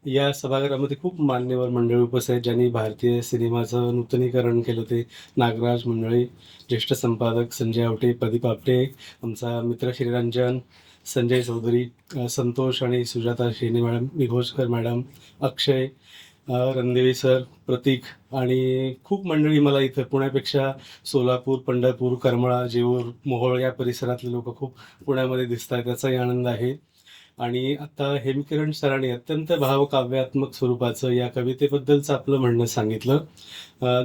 या सभागृहामध्ये खूप मान्यवर मंडळी उपस्थित आहेत ज्यांनी भारतीय सिनेमाचं नूतनीकरण केलं ते नागराज मंडळी, ज्येष्ठ संपादक संजय आवटे, प्रदीप आपटे, आमचा मित्र श्रीरंजन, संजय चौधरी, संतोष आणि सुजाता शेने मॅडम, विघोषकर मॅडम, अक्षय, रणदेवी सर, प्रतीक आणि खूप मंडळी मला इथं पुण्यापेक्षा सोलापूर, पंढरपूर, करमळा, जेऊर, मोहोळ या परिसरातले लोक खूप पुण्यामध्ये दिसत आहेत, त्याचाही आनंद आहे. आणि आता हेमकिरण सरांनी अत्यंत भावकाव्यात्मक स्वरूपाचं या कवितेबद्दलचं आपलं म्हणणं सांगितलं.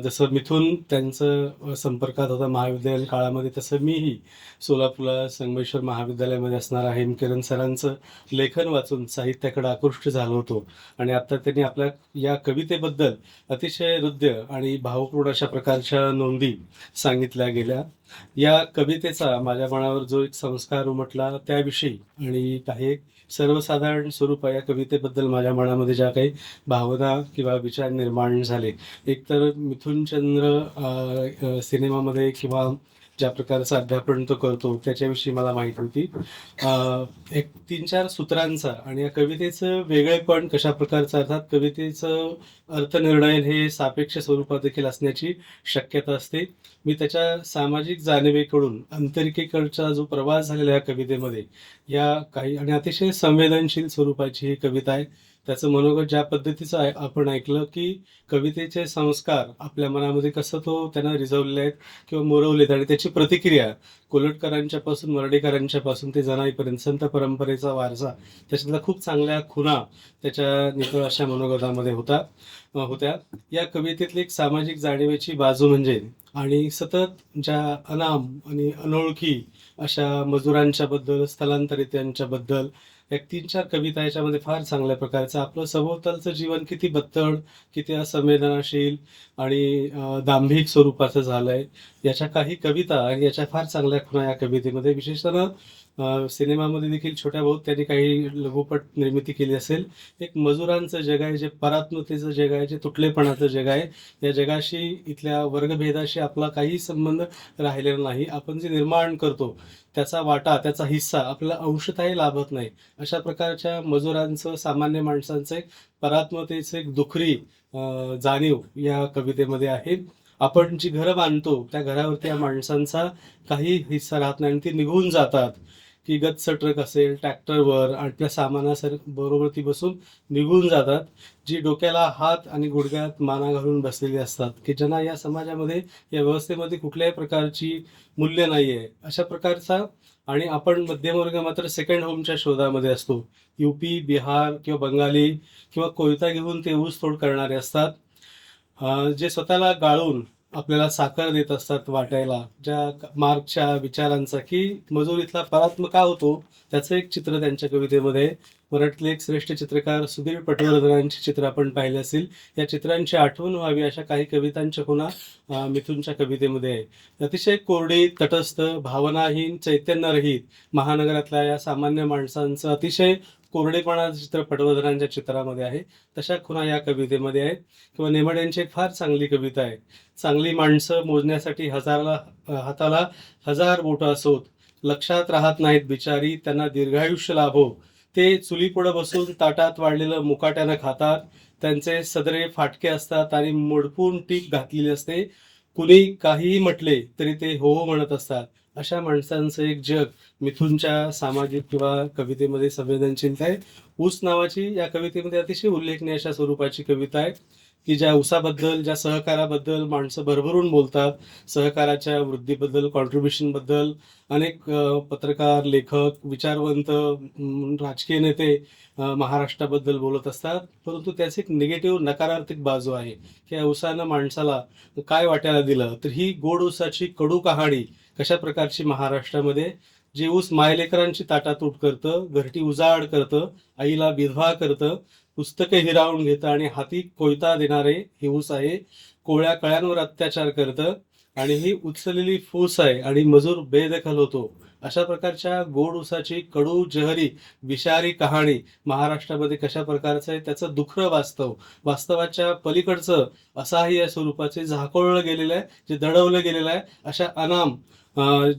जसं मिथून त्यांचं संपर्कात होता महाविद्यालयीन काळामध्ये, तसं मीही सोलापूरला संगमेश्वर महाविद्यालयामध्ये असणारा हेमकिरण सरांचं लेखन वाचून साहित्याकडे आकृष्ट झालो होतो. आणि आता त्यांनी आपल्या या कवितेबद्दल अतिशय हृदय आणि भावपूर्ण अशा प्रकारच्या नोंदी सांगितल्या गेल्या. या कवितेचा माझ्या मनावर जो एक संस्कार उमटला त्याविषयी आणि काही सर्वसाधारण स्वरूप या कवितेबद्दल माझ्या मनामध्ये ज्या काही भावना किंवा विचार निर्माण झाले, एकतर मिथुनचंद्र सिनेमामध्ये किंवा ज्या प्रकारचं अध्यापन तो करतो त्याच्याविषयी मला माहिती होती. एक 3-4 सूत्रांचा आणि या कवितेचं वेगळेपण कशा प्रकारचं, अर्थात कवितेचं अर्थनिर्णय हे सापेक्ष स्वरूपात देखील असण्याची शक्यता असते. मी त्याच्या सामाजिक जाणीवेकडून अंतरिकेकडचा जो प्रवास झालेला या कवितेमध्ये या काही आणि अतिशय संवेदनशील स्वरूपाची ही कविता आहे. त्याचं मनोगत ज्या पद्धतीचं आहे आपण ऐकलं की कवितेचे संस्कार आपल्या मनामध्ये कसं तो त्यांना रिझवले आहेत किंवा मुरवलेत आणि त्याची प्रतिक्रिया कोल्हटकरांच्या पासून वर्डेकरांच्या पासून ते जनाईपर्यंत संत परंपरेचा वारसा त्याच्यातल्या खूप चांगल्या खुणा त्याच्या नितळ अशा मनोगतामध्ये होत्या. या कवितेतली एक सामाजिक जाणीवेची बाजू म्हणजे आणि सतत ज्या अनाम आणि अनोळखी अशा मजुरांच्या बद्दल, स्थलांतरितांच्या बद्दल एक 3-4 कविता याच्यामध्ये फार चांगल्या प्रकारचं आपलं सभोवतालचं जीवन किती बत्तड, किती असंवेदनाशील आणि दांभिक स्वरूपाचं झालंय याच्या काही कविता आणि याच्या फार चांगल्या खुणा या कवितेमध्ये. विशेषतः सिनेमामध्ये देखील छोट्या बहुत त्यांनी काही लघुपट निर्मिती केली असेल. एक मजुरांचं जग आहे, जे परात्मतेचं जग आहे, जे तुटलेपणाचं जग आहे. या जगाशी, इथल्या वर्गभेदाशी आपला काही संबंध राहिलेला नाही. आपण जे निर्माण करतो त्याचा वाटा, त्याचा हिस्सा आपल्याला अंशतःही लाभत नाही. अशा प्रकारच्या मजुरांचं, सामान्य माणसांचं एक परात्मतेचं एक दुखरी जाणीव या कवितेमध्ये आहे. आपण जी घरं बांधतो त्या घरावरती या माणसांचा काही हिस्सा राहत नाही आणि ती निघून जातात. की गच्च ट्रक असेल, ट्रॅक्टरवर आपल्या सामानासर बरोबर ती बसून निघून जातात. जी डोक्याला हात आणि गुडघ्यात माना घालून बसलेली असतात, की ज्यांना या समाजामध्ये, या व्यवस्थेमध्ये कुठल्याही प्रकारची मूल्य नाही आहे, अशा प्रकारचा. आणि आपण मध्यमवर्ग मात्र सेकंड होमच्या शोधामध्ये असतो. UP, बिहार किंवा बंगाली किंवा कोयता घेऊन ते ऊसतोड करणारे असतात, जे स्वतःला गाळून आपल्याला साखर देत असतात वाटायला. ज्या मार्क्सच्या विचारांचा की मजूर इथला परात्म का होतो त्याचं एक चित्र त्यांच्या कवितेमध्ये मराठीतले एक श्रेष्ठ चित्रकार सुधीर पटवर्धनांची चित्र आपण पाहिली असेल. या चित्रांची आठवण व्हावी अशा काही कवितांच्या खुणा मिथुनच्या कवितेमध्ये आहे. अतिशय कोरडी, तटस्थ, भावनाहीन, चैतन्यरहित महानगरातल्या या सामान्य माणसांचं अतिशय कोरडेपणाचं चित्र पटवर्धनांच्या चित्रामध्ये आहे. तशा खुणा या कवितेमध्ये आहेत. किंवा नेमाड यांची एक फार चांगली कविता आहे. चांगली माणसं मोजण्यासाठी हाताला 1000 बोटं असोत, लक्षात राहत नाहीत बिचारी, त्यांना दीर्घायुष्य लाभो. ते चुलीपुढं बसून ताटात वाढलेलं मुकाट्यानं खातात. त्यांचे सदरे फाटके असतात आणि मोडपून टीक घातलेली असते. कुणी काहीही म्हटले तरी ते हो हो म्हणत असतात. अशा माणसांचं एक जग मिथुनच्या सामाजिक किंवा कवितेमध्ये संवेदनशीलता आहे. ऊस नावाची या कवितेमध्ये अतिशय उल्लेखनीय अशा स्वरूपाची कविता आहे की ज्या ऊसाबद्दल, ज्या सहकाराबद्दल माणसं भरभरून बोलतात. सहकाराच्या वृद्धीबद्दल, कॉन्ट्रीब्युशनबद्दल अनेक पत्रकार, लेखक, विचारवंत, राजकीय नेते महाराष्ट्राबद्दल बोलत असतात. परंतु त्याची एक निगेटिव्ह, नकारात्मक बाजू आहे की या ऊसानं माणसाला काय वाटायला दिलं. तर ही गोड ऊसाची कडू कहाणी कशा प्रकारची महाराष्ट्रामध्ये, जे ऊस मायलेकरांची ताटातूट करतं, घरटी उजाड करतं, आईला विधवा करतं, पुस्तकं हिरावून घेतं आणि हाती कोयता देणारे हे ऊस आहे. कोळ्या कळ्यांवर अत्याचार करतं आणि ही उचललेली फूस आहे आणि मजूर बेदखल होतो. अशा प्रकारच्या गोड ऊसाची कडू, जहरी, विषारी कहाणी महाराष्ट्रामध्ये कशा प्रकारचं आहे, त्याचं दुःखर वास्तव, वास्तवाच्या पलीकडचं असाही या स्वरूपाचे झाकोळलं गेलेलं आहे, जे दडवलं गेलेलं आहे. अशा अनाम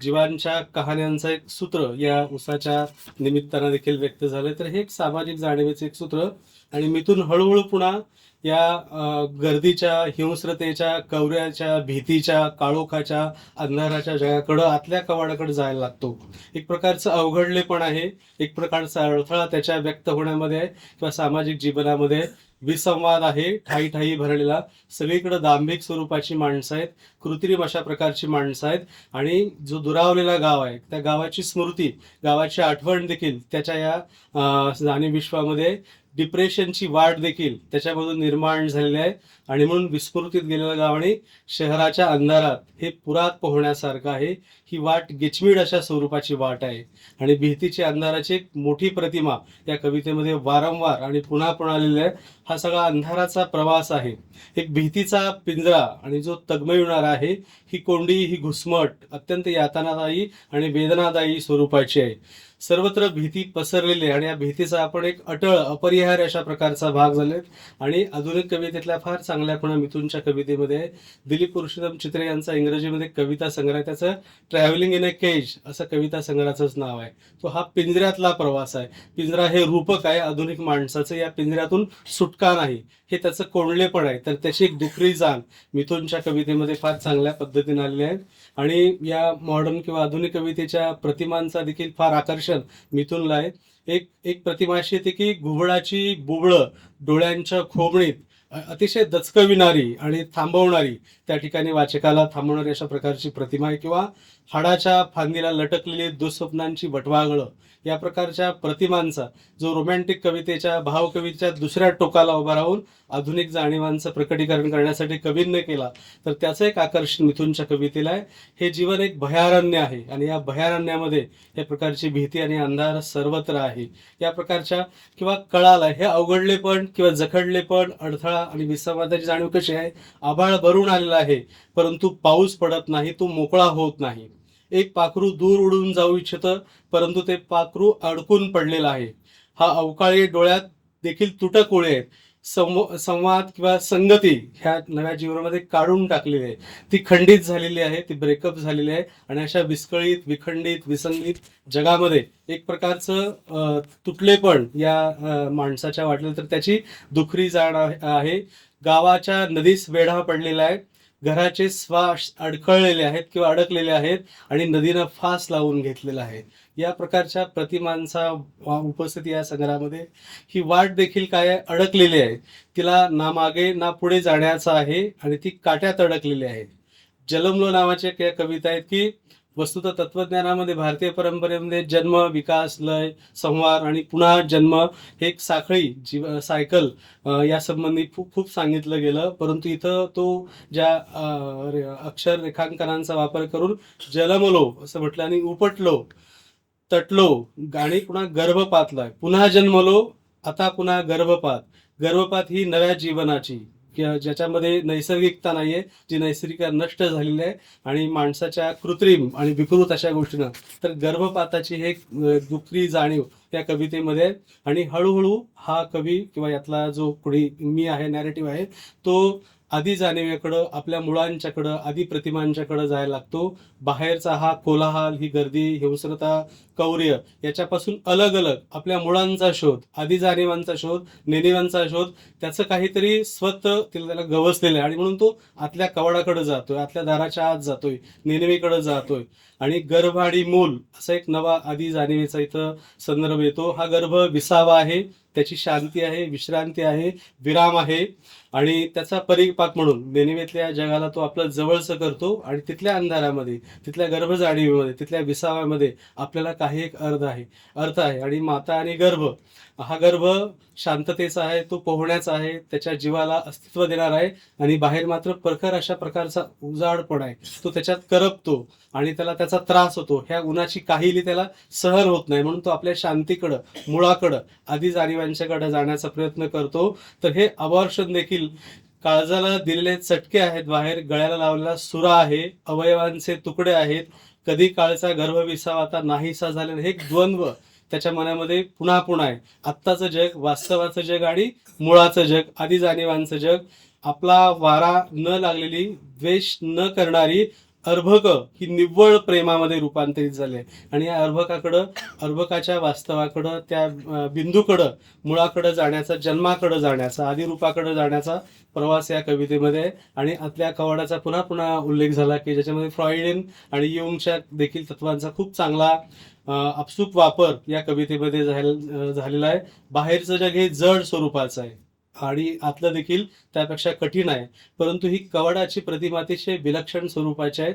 जीवांच्या कहाण्यांचं एक सूत्र या ऊसाच्या निमित्तानं देखील व्यक्त झालं. तर हे एक सामाजिक जाणीवेचं एक सूत्र. आणि मिथून हळूहळू पुन्हा या गर्दीच्या, हिंस्रतेच्या, कौऱ्याच्या, भीतीच्या, काळोखाच्या, अंधाराच्या जगाकडं, आतल्या कवाडाकडे जायला लागतो. एक प्रकारचं अवघडलेपण आहे, एक प्रकारचा अडथळा त्याच्या व्यक्त होण्यामध्ये आहे किंवा सामाजिक जीवनामध्ये विसंवाद आहे, ठाई ठाई भरलेला. सगळीकडे दांभिक स्वरूपाची माणसं आहेत, कृत्रिम अशा प्रकारची माणसं आहेत. आणि जो दुरावलेला गाव आहे, त्या गावाची स्मृती, गावाची आठवण देखील त्याच्या या जाणीव विश्वामध्ये, डिप्रेशनची वाट देखील त्याच्यामधून निर्माण झालेली आहे. आणि म्हणून विस्मृतीत गेलेलं गाव आणि शहराच्या अंधारात हे पुरात पोहण्यासारखं आहे. ही वाट गिचमीड अशा स्वरूपाची वाट आहे. आणि भीतीची, अंधाराची एक मोठी प्रतिमा या कवितेमध्ये वारंवार आणि पुन्हा पुन्हा आलेली आहे. हा सगळा अंधाराचा प्रवास आहे, एक भीतीचा पिंजरा. आणि जो तगमविणारा आहे, ही कोंडी, ही घुसमट अत्यंत यातनादायी आणि वेदनादायी स्वरूपाची आहे. सर्वत्र भीती पसरलेली आहे आणि या भीतीचा आपण एक अटळ, अपरिहार्य अशा प्रकारचा भाग झालेत. आणि आधुनिक कवितेतल्या फार चांगल्या खुणा मिथुनच्या कवितेमध्ये आहे. दिलीप पुरुषोत्तम चित्रे यांचा इंग्रजीमध्ये कविता संग्रह, त्याचं ट्रॅव्हलिंग इन अ केज असं कविता संग्रहाचंच नाव आहे. तो हा पिंजऱ्यातला प्रवास आहे. पिंजरा हे रूपक आहे आधुनिक माणसाचं, या पिंजऱ्यातून सुटका नाही, हे त्याचं कोंडलेपण आहे. तर त्याची एक दुखरी जाण मिथुनच्या कवितेमध्ये फार चांगल्या पद्धतीने आलेली आहे. आणि या मॉडर्न किंवा आधुनिक कवितेच्या प्रतिमांचा देखील फार आकर्षण मिथुनला आहे. एक प्रतिमा अशी येते की घुबडाची बुबळं डोळ्यांच्या खोबणीत अतिशय दचकविणारी आणि थांबवणारी, त्या ठिकाणी वाचकाला थांबवणारी अशा प्रकारची प्रतिमा आहे. किंवा हाडाच्या फांदीला लटकलेली दुःस्वप्नांची वटवागळं, या प्रकारच्या प्रतिमांचा जो रोमॅन्टिक कवितेच्या, भावकवितेच्या दुसऱ्या टोकाला उभा राहून आधुनिक जाणीवांचं प्रकटीकरण करण्यासाठी कवींनी केला, तर त्याचं एक आकर्षण मिथुनच्या कवितेला आहे. हे जीवन एक भयारण्य आहे आणि या भयारण्यामध्ये या प्रकारची भीती आणि अंधार सर्वत्र आहे. या प्रकारच्या किंवा कळाला हे अवघडलेपण किंवा जखडलेपण, अडथळा आणि विसंवादाची जाणीव कशी आहे. आभाळ भरून आलेला आहे, परंतु पाऊस पडत नाही, तो मोकळा होत नाही. एक पाखरू दूर उडून जाऊ इच्छितं, परंतु ते पाखरू अडकून पडलेलं आहे. हा अवकाळी डोळ्यात देखील तुटक ओळे आहेत. संवाद किंवा संगती ह्या नव्या जीवनामध्ये काढून टाकलेली आहे, ती खंडित झालेली आहे, ती ब्रेकअप झालेली आहे. आणि अशा विस्कळीत, विखंडित, विसंगीत जगामध्ये एक प्रकारचं तुटलेपण या माणसाच्या वाटलं, तर त्याची दुखरी जाण आहे. गावाच्या नदीस वेढा पडलेला आहे, घराचे श्वास अडखळलेले आहेत किंवा अडकलेले आहेत आणि नदीनं फास लावून घेतलेला आहे. या प्रकारच्या प्रतिमांचा उपस्थिती या संग्रहामध्ये. ही वाट देखील काय आहे, अडकलेली आहे. तिला ना मागे ना पुढे जाण्याचं आहे आणि ती काट्यात अडकलेली आहे. जलमलो नावाच्या या कविता आहेत की वस्तुतः तत्वज्ञानामध्ये, भारतीय परंपरेमध्ये जन्म, विकास, लय, संहार आणि पुन्हा जन्म हे एक साखळी सायकल या संबंधी खूप सांगितलं गेलं. परंतु इथं तो ज्या अक्षर रेखांकनांचा वापर करून जलमलो असं म्हटलं आणि उपटलो, तटलो आणि पुन्हा गर्भपातला पुन्हा जन्मलो, आता पुन्हा गर्भपात. गर्भपात ही नव्या जीवनाची किंवा ज्याच्यामध्ये नैसर्गिकता नाहीये, जी नैसर्गिकता नष्ट झालेली आहे आणि माणसाच्या कृत्रिम आणि विकृत अशा गोष्टीनं, तर गर्भपाताची हे दुःखी जाणीव त्या कवितेमध्ये आहे. आणि हळूहळू हा कवी किंवा यातला जो कोणी मी आहे, नॅरेटिव्ह आहे, तो आदी जाणीवेकडं, आपल्या मुळांच्याकडं, आदी प्रतिमांच्याकडं जायला लागतो. बाहेरचा हा कोलाहल, ही गर्दी, हिंस्रता, कौर्य याच्यापासून अलग अलग आपल्या मुळांचा शोध, आदी जाणीवांचा शोध, नेणिवांचा शोध, त्याचं काहीतरी स्वतः त्याला गवसलेलं आहे आणि म्हणून तो आतल्या कवाडाकडे जातोय, आतल्या दाराच्या आत जातोय, नेणिवेकडे जातोय. आणि गर्भ आणि मूल असा एक नवा आदी जाणीवेचा इथं संदर्भ येतो. हा गर्भ विसावा आहे, त्याची शांती आहे, विश्रांती आहे, विराम आहे. आणि त्याचा परिपाक म्हणून नेनिवेतल्या जगाला तो आपलं जवळचं करतो आणि तिथल्या अंधारामध्ये, तिथल्या गर्भ जाणीवेमध्ये, तिथल्या विसाव्यामध्ये आपल्याला काही एक अर्थ आहे. आणि माता आणि गर्भ, हा गर्भ शांततेचा आहे, तो पोहण्याचा आहे, त्याच्या जीवाला अस्तित्व देणार आहे. आणि बाहेर मात्र प्रखर अशा प्रकारचा उजाडपण आहे, तो त्याच्यात करपतो आणि त्याला त्याचा त्रास होतो. ह्या उन्हाची काहिली त्याला सहन होत नाही, म्हणून तो आपल्या शांतीकडं, मुळाकडं, आदी जाणीवांच्याकडे जाण्याचा प्रयत्न करतो. तर हे अबॉर्शन देखील काळजाला दिलेले चटके आहेत, बाहेर गळ्याला लावलेला सुरा आहे, अवयवांचे तुकडे आहेत. कधी काळचा गर्भविसावा आता नाहीसा झालेला, हे एक द्वंद्व त्याच्या मनामध्ये पुन्हा पुन्हा आहे. आत्ताचं जग, वास्तवाचं जग आणि मुळाचं जग, आदी जाणीवांचं जग. आपला वारा न लागलेली, द्वेष न करणारी अर्भक ही निव्वळ प्रेमामध्ये रूपांतरित झाले. आणि या अर्भकाच्या वास्तवाकडं, त्या बिंदूकडं, मुळाकडं जाण्याचा, जन्माकडं जाण्याचा, आदी रूपाकडं जाण्याचा प्रवास या कवितेमध्ये आहे. आणि आतल्या कवाडाचा पुन्हा पुन्हा उल्लेख झाला की ज्याच्यामध्ये फ्रॉइडियन आणि युंगच्या देखील तत्वांचा खूप चांगला आपसूक वापर या कवितेमध्ये झालेला आहे. बाहेरचं जग हे जड स्वरूपाचं आहे आणि आतलं देखील त्यापेक्षा कठीण आहे, परंतु ही कवाडाची प्रतिमा अतिशय विलक्षण स्वरूपाची आहे.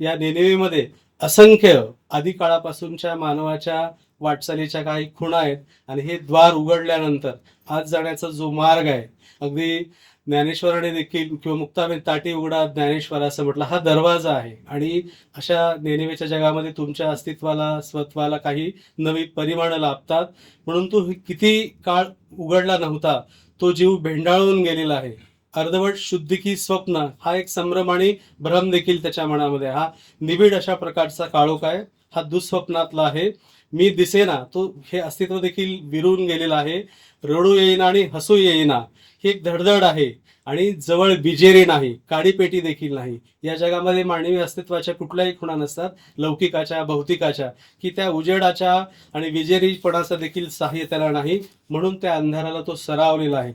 या नेनिवेमध्ये असंख्य आदी काळापासूनच्या मानवाच्या वाटचालीच्या काही खुणा आहेत आणि हे द्वार उघडल्यानंतर आत जाण्याचा जो मार्ग आहे, अगदी ज्ञानेश्वराने देखील किंवा मुक्ताबेन ताटी उघडा ज्ञानेश्वर असं म्हटलं, हा दरवाजा आहे. आणि अशा नेनिवेच्या जगामध्ये तुमच्या अस्तित्वाला, स्वत्वाला काही नवी परिमाणं लाभतात. म्हणून तो किती काळ उघडला नव्हता, तो जीव भेंडाळून गेलेला आहे. अर्धवट शुद्धी की स्वप्न, हा एक संभ्रम आणि भ्रम देखील त्याच्या मनामध्ये, हा निबिड अशा प्रकारचा काळोख आहे, हा दुःस्वप्नातला आहे. मी दिसेना, तो हे अस्तित्व देखील विरून गेलेला आहे. रडू येईना आणि हसू येईना, ही एक धडधड आहे. आणि जवळ बिजेरी नाही, काडीपेटी देखील नाही. या जगामध्ये मानवी अस्तित्वाच्या कुठल्याही खुणा नसतात, लौकिकाच्या, भौतिकाच्या, की त्या उजेडाच्या आणि विजेरीपणाचा देखील सहाय्य त्याला नाही. म्हणून त्या अंधाराला तो सरावलेला आहे,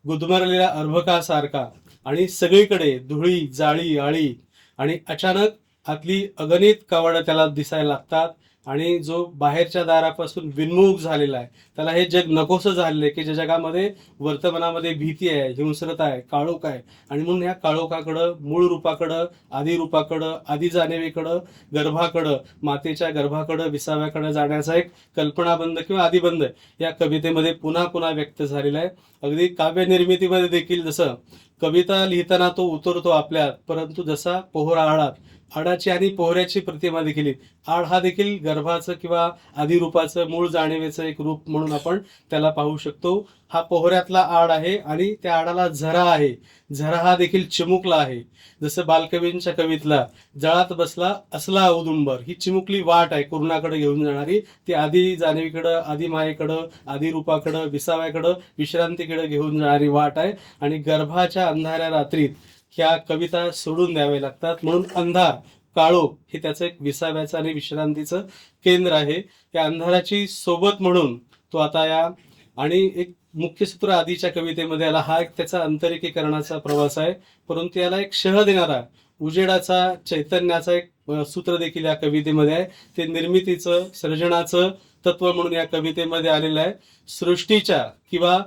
गुदमरलेल्या अर्भकासारखा. आणि सगळीकडे धुळी, जाळी, आळी. आणि अचानक आतली अगणित कवाडं त्याला दिसायला लागतात. आणि जो बाहेरच्या दारापासून विन्मुख झालेला आहे, त्याला हे जग नकोसं झालेलं आहे, की ज्या जगामध्ये वर्तमानामध्ये भीती आहे, हिंस्रता आहे, काळोख आहे. आणि म्हणून ह्या काळोखाकडं, मूळ रूपाकडं, आदी रूपाकडं, आदी जाणीवेकडं, गर्भाकडं, मातेच्या गर्भाकडं, विसाव्याकडं जाण्याचा एक कल्पनाबंध किंवा आदिबंध या कवितेमध्ये पुन्हा पुन्हा व्यक्त झालेला आहे. अगदी काव्यनिर्मितीमध्ये देखील जसं कविता लिहिताना तो उतरतो आपल्यात, परंतु जसा पोहरा आडाची आणि पोहऱ्याची प्रतिमा देखील, आड हा देखील गर्भाचं किंवा आदिरूपाचं, मूळ जाणीवेचं एक रूप म्हणून आपण त्याला पाहू शकतो. हा पोहऱ्यातला आड आहे आणि त्या आडाला झरा आहे. झरा हा देखील चिमुकला आहे. जसं बालकवींच्या कवितला जळात बसला असला औदुंबर, ही चिमुकली वाट आहे कुर्णाकडे घेऊन जाणारी, ती आदी जाणीवीकडं, आदी मायेकडं, आदी रूपाकडं, विसाव्याकडं, विश्रांतीकडे घेऊन जाणारी वाट आहे. आणि गर्भाच्या अंधाऱ्या रात्रीत ह्या कविता सोडून द्यावे लागतात. म्हणून अंधार, काळोख हे त्याचं एक विसाव्याचं आणि विश्रांतीचं केंद्र आहे. या अंधाराची सोबत म्हणून तो आता या, आणि एक मुख्य सूत्र आधीच्या कवितेमध्ये आला, हा एक त्याचा आंतरिकीकरणाचा प्रवास आहे. परंतु याला एक शह देणारा उजेडाचा, चैतन्याचा एक सूत्र देखील या कवितेमध्ये आहे. ते निर्मितीचं, सर्जनाचं तत्व म्हणून या कवितेमध्ये आलेलं आहे. सृष्टीच्या किंवा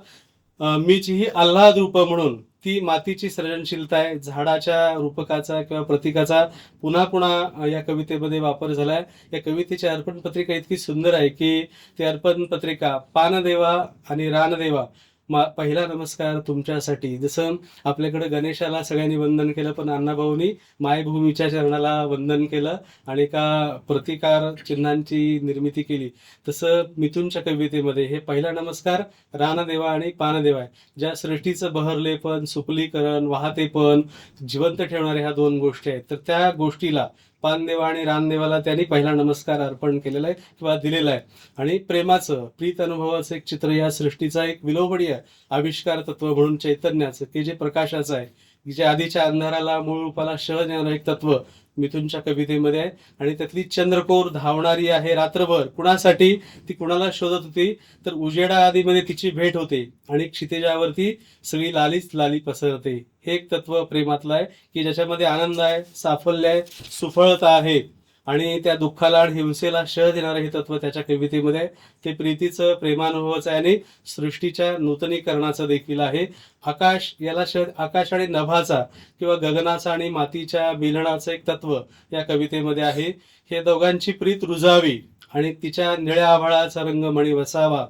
मीची ही आल्हाद रूप म्हणून ती मातीची सर्जनशीलता आहे. झाडाच्या रूपकाचा किंवा प्रतीकाचा पुन्हा पुन्हा या कवितेमध्ये वापर झाला आहे. या कवितेची अर्पण पत्रिका इतकी सुंदर आहे की ती अर्पण पत्रिका पानदेवा आणि रानदेवा पहिला नमस्कार तुमच्यासाठी. जसं आपल्याकडे गणेशाला सगळ्यांनी वंदन केलं, पण अण्णाभाऊंनी मायभूमीच्या चरणाला वंदन केलं आणि एका प्रतिकार चिन्हांची निर्मिती केली. तसं मिथुनच्या कवितेमध्ये हे पहिला नमस्कार रानदेवा आणि पानदेवा आहे. ज्या सृष्टीचं बहरलेपण, सुपलीकरण, वाहतेपण, जिवंत ठेवणाऱ्या ह्या दोन गोष्टी आहेत. तर त्या गोष्टीला पानदेवा आणि रानदेवाला त्यांनी पहिला नमस्कार अर्पण केलेला आहे किंवा दिलेला आहे. आणि प्रेमाचं, प्रीत अनुभवाचं एक चित्र या सृष्टीचा एक विलोभनीय आविष्कार तत्व म्हणून चैतन्याचं, की जे प्रकाशाचं आहे, जे आधीच्या अंधाराला मूळ रूपाला शह देणारं एक तत्व मिथुनच्या कवितेमध्ये आहे. आणि त्यातली चंद्रकोर धावणारी आहे रात्रभर. कुणासाठी? ती कुणाला शोधत होती? तर उजेडा आदीमध्ये तिची भेट होते आणि क्षितिजावरती सगळी लालीच लाली पसरते. हे एक तत्व प्रेमातलं आहे, की ज्याच्यामध्ये आनंद आहे, साफल्य आहे, सुफळता आहे आणि त्या दुःखाला आणि हिंसेला शह देणारं हे तत्व त्याच्या कवितेमध्ये आहे. ते प्रीतीचं, प्रेमानुभवाचं आहे आणि सृष्टीच्या नूतनीकरणाचं देखील आहे. आकाश याला आकाश आणि नभाचा किंवा गगनाचा आणि मातीच्या मिलनाचं एक तत्व या कवितेमध्ये आहे. हे दोघांची प्रीत रुजावी आणि तिच्या निळ्या आभाळाचा रंग मणी वसावा.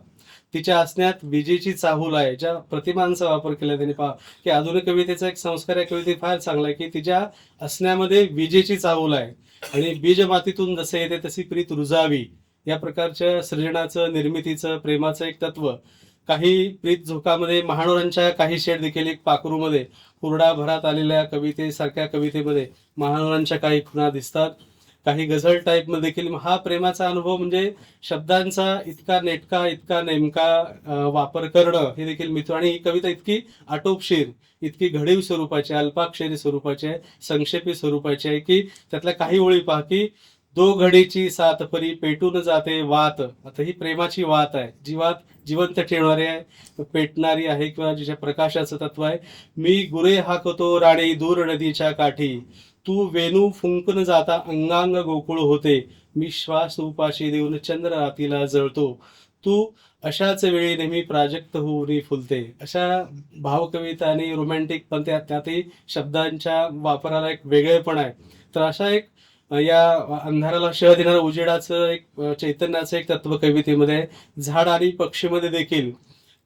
तिच्या असण्यात विजेची चाहूल आहे. ज्या प्रतिमांचा वापर केला त्यांनी पहा, की आधुनिक कवितेचा एक संस्कार या कवितेत फार चांगला आहे, की तिच्या असण्यामध्ये विजेची चाहूल आहे आणि बीज मातीतून जसे येते तशी प्रीत रुजावी. या प्रकारच्या सृजनाचं, निर्मितीचं, प्रेमाचं एक तत्व. काही प्रीत झोकामध्ये महानोरांच्या काही शेड देखील एक पाखरूमध्ये हुरडा भरात आलेल्या कवितेसारख्या कवितेमध्ये महानोरांच्या काही खुणा दिसतात. काही गझल टाईपमध्ये देखील हा प्रेमाचा अनुभव म्हणजे शब्दांचा इतका नेटका, इतका नेमका वापर करणं हे देखील मिथुन. आणि ही कविता इतकी आटोपशीर, इतकी घडीव स्वरूपाची, अल्पाक्षरी स्वरूपाची आहे, संक्षेपी स्वरूपाची आहे, की त्यातल्या काही ओळी पहा, की दो घडीची सात परी पेटून जाते वात. आता ही प्रेमाची वात आहे, जी वात जिवंत ठेवणारी आहे, पेटणारी आहे किंवा जिच्या प्रकाशाचं तत्व आहे. मी गुरे हाकतो राणी दूर नदीच्या काठी, तू वेणू फुंकन जाता अंगांग गोकुळ होते. मी श्वास उपाशी देऊन चंद्र रातीला जळतो, तू अशाच वेळी नेहमी प्राजक्त होऊन फुलते. अशा भावकविता आणि रोमॅन्टिक पण त्यातही शब्दांच्या वापराला एक वेगळेपण आहे. तर अशा एक या अंधाराला शह देणारं उजेडाचं एक चैतन्याचं एक तत्व कवितेमध्ये आहे. झाड आणि पक्षीमध्ये देखील,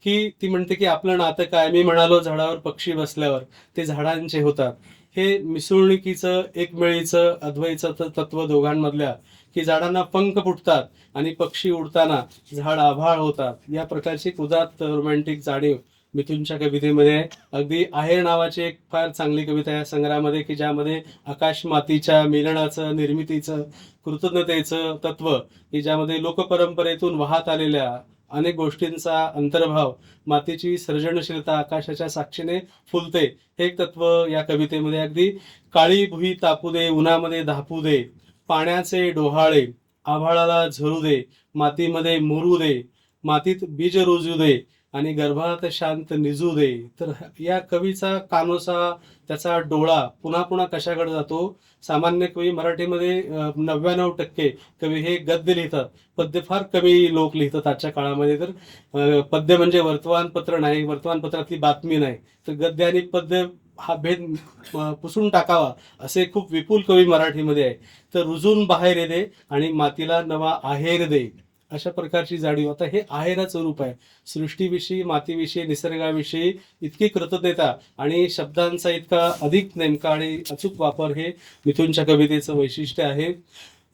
की ती म्हणते की आपलं नातं काय. मी म्हणालो झाडावर पक्षी बसल्यावर ते झाडांचे होतात. हे मिसळणुकीचं, एकमेळीचं, अद्वैचं तत्व दोघांमधल्या, की झाडांना पंख फुटतात आणि पक्षी उडताना झाड आभाळ होतात. या प्रकारची एक उदात्त रोमॅन्टिक जाणीव मिथुनच्या कवितेमध्ये आहे. अगदी आहेर नावाची एक फार चांगली कविता या संग्रहामध्ये, की ज्यामध्ये आकाश मातीच्या मिलनाचं, निर्मितीचं, कृतज्ञतेचं तत्व, की ज्यामध्ये लोकपरंपरेतून वाहत आलेल्या अनेक गोष्टींचा अंतर्भाव, मातीची सर्जनशीलता आकाशाच्या साक्षीने फुलते, हे एक तत्व या कवितेमध्ये. अगदी काळी भुई तापू दे, उन्हामध्ये धापू दे, पाण्याचे डोहाळे आभाळाला झरू दे, मातीमध्ये मुरू दे, मातीत बीज रुजू दे आणि गर्भात शांत निजू दे. तर या कवीचा कानोसा, त्याचा डोळा पुन्हा पुन्हा कशाकडे जातो. सामान्य कवी मराठीमध्ये 99% कवी हे गद्य लिहितात. पद्य फार कमी लोक लिहितात आजच्या काळामध्ये. तर पद्य म्हणजे वर्तमानपत्र नाही, वर्तमानपत्रातली बातमी नाही. तर गद्य आणि पद्य हा भेद पुसून टाकावा असे खूप विपुल कवी मराठीमध्ये आहे. तर रुजून बाहेर ये दे आणि मातीला नवा आहेर दे, अशा प्रकारची जाणीव. आता हे आहेराचं रूप आहे. सृष्टीविषयी, मातीविषयी, निसर्गाविषयी इतकी कृतज्ञता आणि शब्दांचा इतका अधिक नेमका आणि अचूक वापर हे मिथुनच्या कवितेचं वैशिष्ट्य आहे.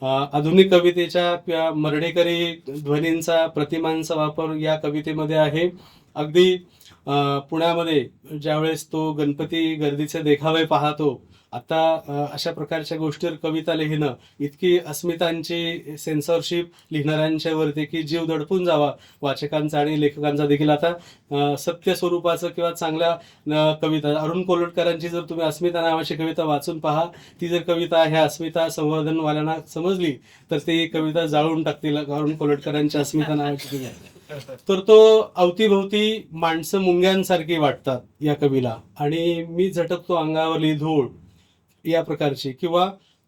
आधुनिक कवितेच्या किंवा मर्ढेकरी ध्वनींचा, प्रतिमांचा वापर या कवितेमध्ये आहे. अगदी पुण्यामध्ये ज्यावेळेस तो गणपती गर्दीचे देखावे पाहतो, आता अशा प्रकारच्या गोष्टीवर कविता लिहिणं, इतकी अस्मितांची सेन्सॉरशिप लिहिणाऱ्यांच्या वरती, की जीव दडपून जावा वाचकांचा आणि लेखकांचा देखील. आता सत्य स्वरूपाचं किंवा चांगल्या कविता, अरुण कोल्हटकरांची जर तुम्ही अस्मिता नावाची कविता वाचून पहा, ती जर कविता ह्या अस्मिता संवर्धनवाल्यांना समजली तर ती कविता जाळून टाकतील, अरुण कोल्हटकरांची अस्मिता नावाची कविता. तर तो अवतीभोवती माणसं मुंग्यांसारखी वाटतात या कवीला, आणि मी झटकतो अंगावरली धूळ या प्रकारची. किंवा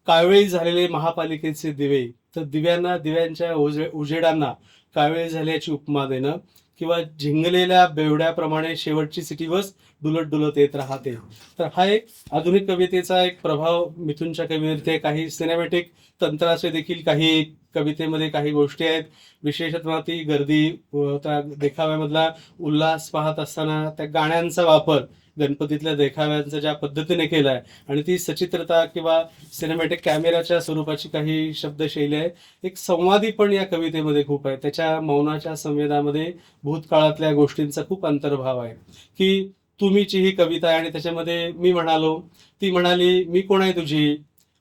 कावेळी झालेले महापालिकेचे दिवे, तर दिव्यांना, दिव्यांच्या उजेडांना कावेळी झाल्याची उपमा देणं. किंवा झिंगलेल्या बेवड्याप्रमाणे शेवटची सिटी बस डुलत डुलत येत राहते. तर हा एक आधुनिक कवितेचा एक प्रभाव मिथुनच्या कवितेवरती आहे. काही सिनेमॅटिक तंत्राचे देखील काही कवितेमध्ये काही गोष्टी आहेत. विशेषतः ती गर्दी त्या देखाव्यामधला उल्हास पाहत असताना त्या गाण्यांचा वापर गणपतीतल्या देखाव्यांचा ज्या पद्धतीने केलाय आणि ती सचित्रता किंवा सिनेमॅटिक कॅमेराच्या स्वरूपाची काही शब्दशैली आहे. एक संवादी पण या कवितेमध्ये खूप आहे. त्याच्या मौनाच्या संवेदामध्ये भूतकाळातल्या गोष्टींचा खूप अंतर्भाव आहे. की तुम्हीची ही कविता आहे आणि त्याच्यामध्ये मी म्हणालो, ती म्हणाली मी कोण आहे तुझी,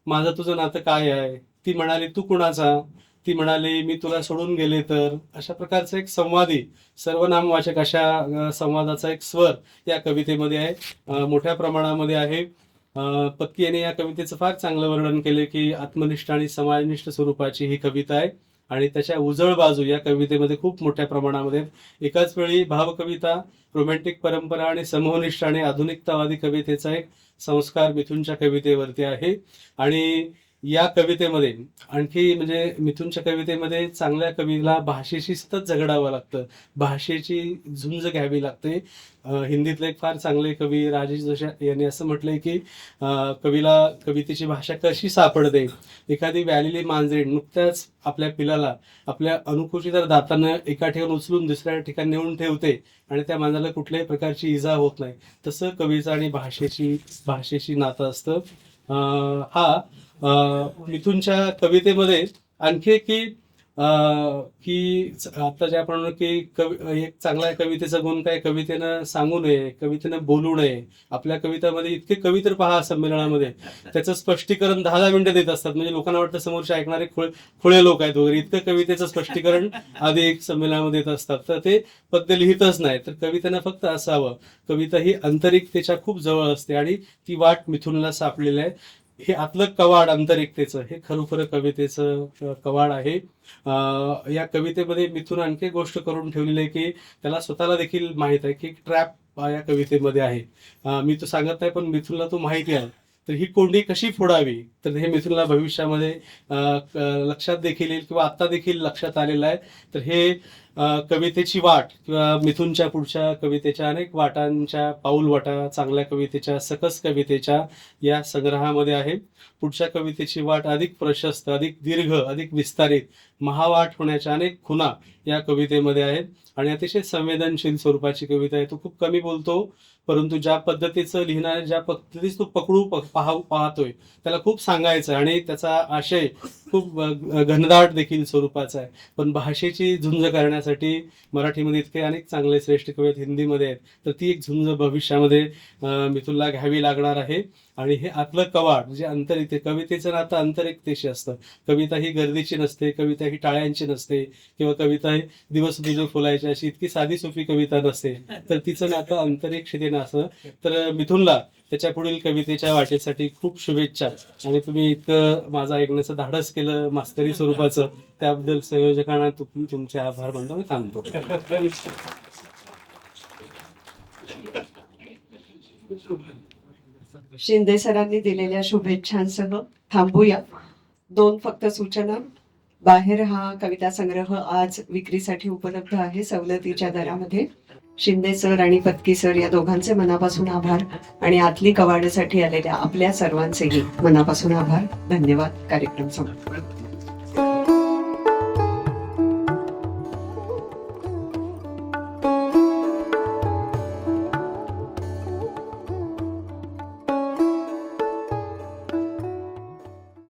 माझं तुझं नातं काय आहे, ती म्हणाली तू कुणाचा, ती म्हणाली मी तुला सोडून गेले तर. अशा प्रकारचा एक संवादी सर्वनामवाचक अशा संवादाचा एक स्वर या कवितेमध्ये आहे, मोठ्या प्रमाणामध्ये आहे. पत्की यांनी या कवितेचं फार चांगलं वर्णन केले की आत्मनिष्ठ आणि समाजनिष्ठ स्वरूपाची ही कविता आहे आणि त्याच्या उजळ बाजू या कवितेमध्ये खूप मोठ्या प्रमाणामध्ये आहेत. एकाच वेळी भावकविता, रोमॅन्टिक परंपरा आणि समूहनिष्ठ आणि आधुनिकतावादी कवितेचा एक संस्कार मिथुनच्या कवितेवरती आहे. आणि या कवितेमध्ये आणखी म्हणजे मिथुनच्या कवितेमध्ये चांगल्या कवीला भाषेशी सतत झगडावं लागतं, भाषेची झुंज घ्यावी लागते. हिंदीतले एक फार चांगले कवी राजेश जोशी यांनी असं म्हटलंय की कवीला कवितेची भाषा कशी सापडते. एखादी व्यालेली मांजरीण नुकत्याच आपल्या पिलाला आपल्या अनुकुचित दातानं एका ठिकाणी उचलून दुसऱ्या ठिकाणी नेऊन ठेवते आणि त्या मांजराला कुठल्याही प्रकारची इजा होत नाही, तसं कवीचं आणि भाषेशी नातं असतं. हा मिथुनच्या कवितेमध्ये आणखी एक की आता जे आपण म्हणतो की एक चांगल्या कवितेचा गुण काय, कवितेनं सांगू नये, कवितेनं बोलू नये. आपल्या कवितामध्ये इतके कवी तर पहा संमेलनामध्ये त्याचं स्पष्टीकरण 10-10 मिनिटं देत असतात. म्हणजे लोकांना वाटतं समोरचे ऐकणारे खुळे लोक आहेत वगैरे, इतकं कवितेचं स्पष्टीकरण आधी एक संमेलनामध्ये देत असतात. तर ते पद्य लिहितच नाही, तर कवितेनं फक्त असावं. कविता ही आंतरिकतेच्या खूप जवळ असते आणि ती वाट मिथुनला सापडलेली आहे. हे आतलं कवाड आंतरिकतेचं हे खरोखर कवितेचं कवाड आहे. या कवितेमध्ये मिथुन आणखी गोष्ट करून ठेवलेली आहे की त्याला स्वतःला देखील माहित आहे की ट्रॅप या कवितेमध्ये आहे. मी तो सांगत नाही पण मिथुनला तो माहिती आहे. तर ही कोंडी कशी फोडावी, तर हे मिथुनला भविष्यामध्ये लक्षात देखील येईल किंवा आता देखील लक्षात आलेलं आहे. तर हे कवितेची वाट किंवा मिथुनच्या पुढच्या कवितेच्या अनेक वाटांच्या पाऊलवाटा चांगल्या कवितेच्या, सकस कवितेच्या या संग्रहामध्ये आहे. पुढच्या कवितेची वाट अधिक प्रशस्त, अधिक दीर्घ, अधिक विस्तारित, महावाट होण्याच्या अनेक खुणा या कवितेमध्ये आहेत आणि अतिशय संवेदनशील स्वरूपाची कविता आहे. तो खूप कमी बोलतो, परंतु ज्या पद्धतीचं लिहिणार, ज्या पद्धतीच तो पाहतोय त्याला खूप सांगायचं आणि त्याचा आशय खूप घनदाट देखील स्वरूपाचा आहे. पण भाषेची झुंज करण्यासाठी मराठीमध्ये इतके अनेक चांगले श्रेष्ठ कवी आहेत, हिंदीमध्ये आहेत, तर ती एक झुंज भविष्यामध्ये मिथुनला घ्यावी लागणार आहे. आणि हे आतलं कवाड जे आंतरिक, कवितेचं नातं आंतरिकतेशी असतं. कविता ही गर्दीची नसते, कविता ही टाळ्यांची नसते किंवा कविता ही दिवस बिजू फुलायची अशी इतकी साधी सोपी कविता नसते, तर तिचं नातं आंतरिकतेनं असतं. तर मिथुनला त्याच्या पुढील कवितेच्या वाटेसाठी खूप शुभेच्छा. आणि तुम्ही इतकं माझं ऐकण्याचं धाडस केलं मास्तरी स्वरूपाचं, त्याबद्दल संयोजकांना तुमचे आभार मानतो मी थांबतो. शिंदे सरांनी दिलेल्या शुभेच्छांसह थांबूया. 2 फक्त सूचना. बाहेर हा कविता संग्रह आज विक्रीसाठी उपलब्ध आहे सवलतीच्या दरामध्ये. शिंदे सर आणि पत्की सर या दोघांचे मनापासून आभार आणि आतली कवाडासाठी आलेल्या आपल्या सर्वांचेही मनापासून आभार. धन्यवाद. कार्यक्रम संपला.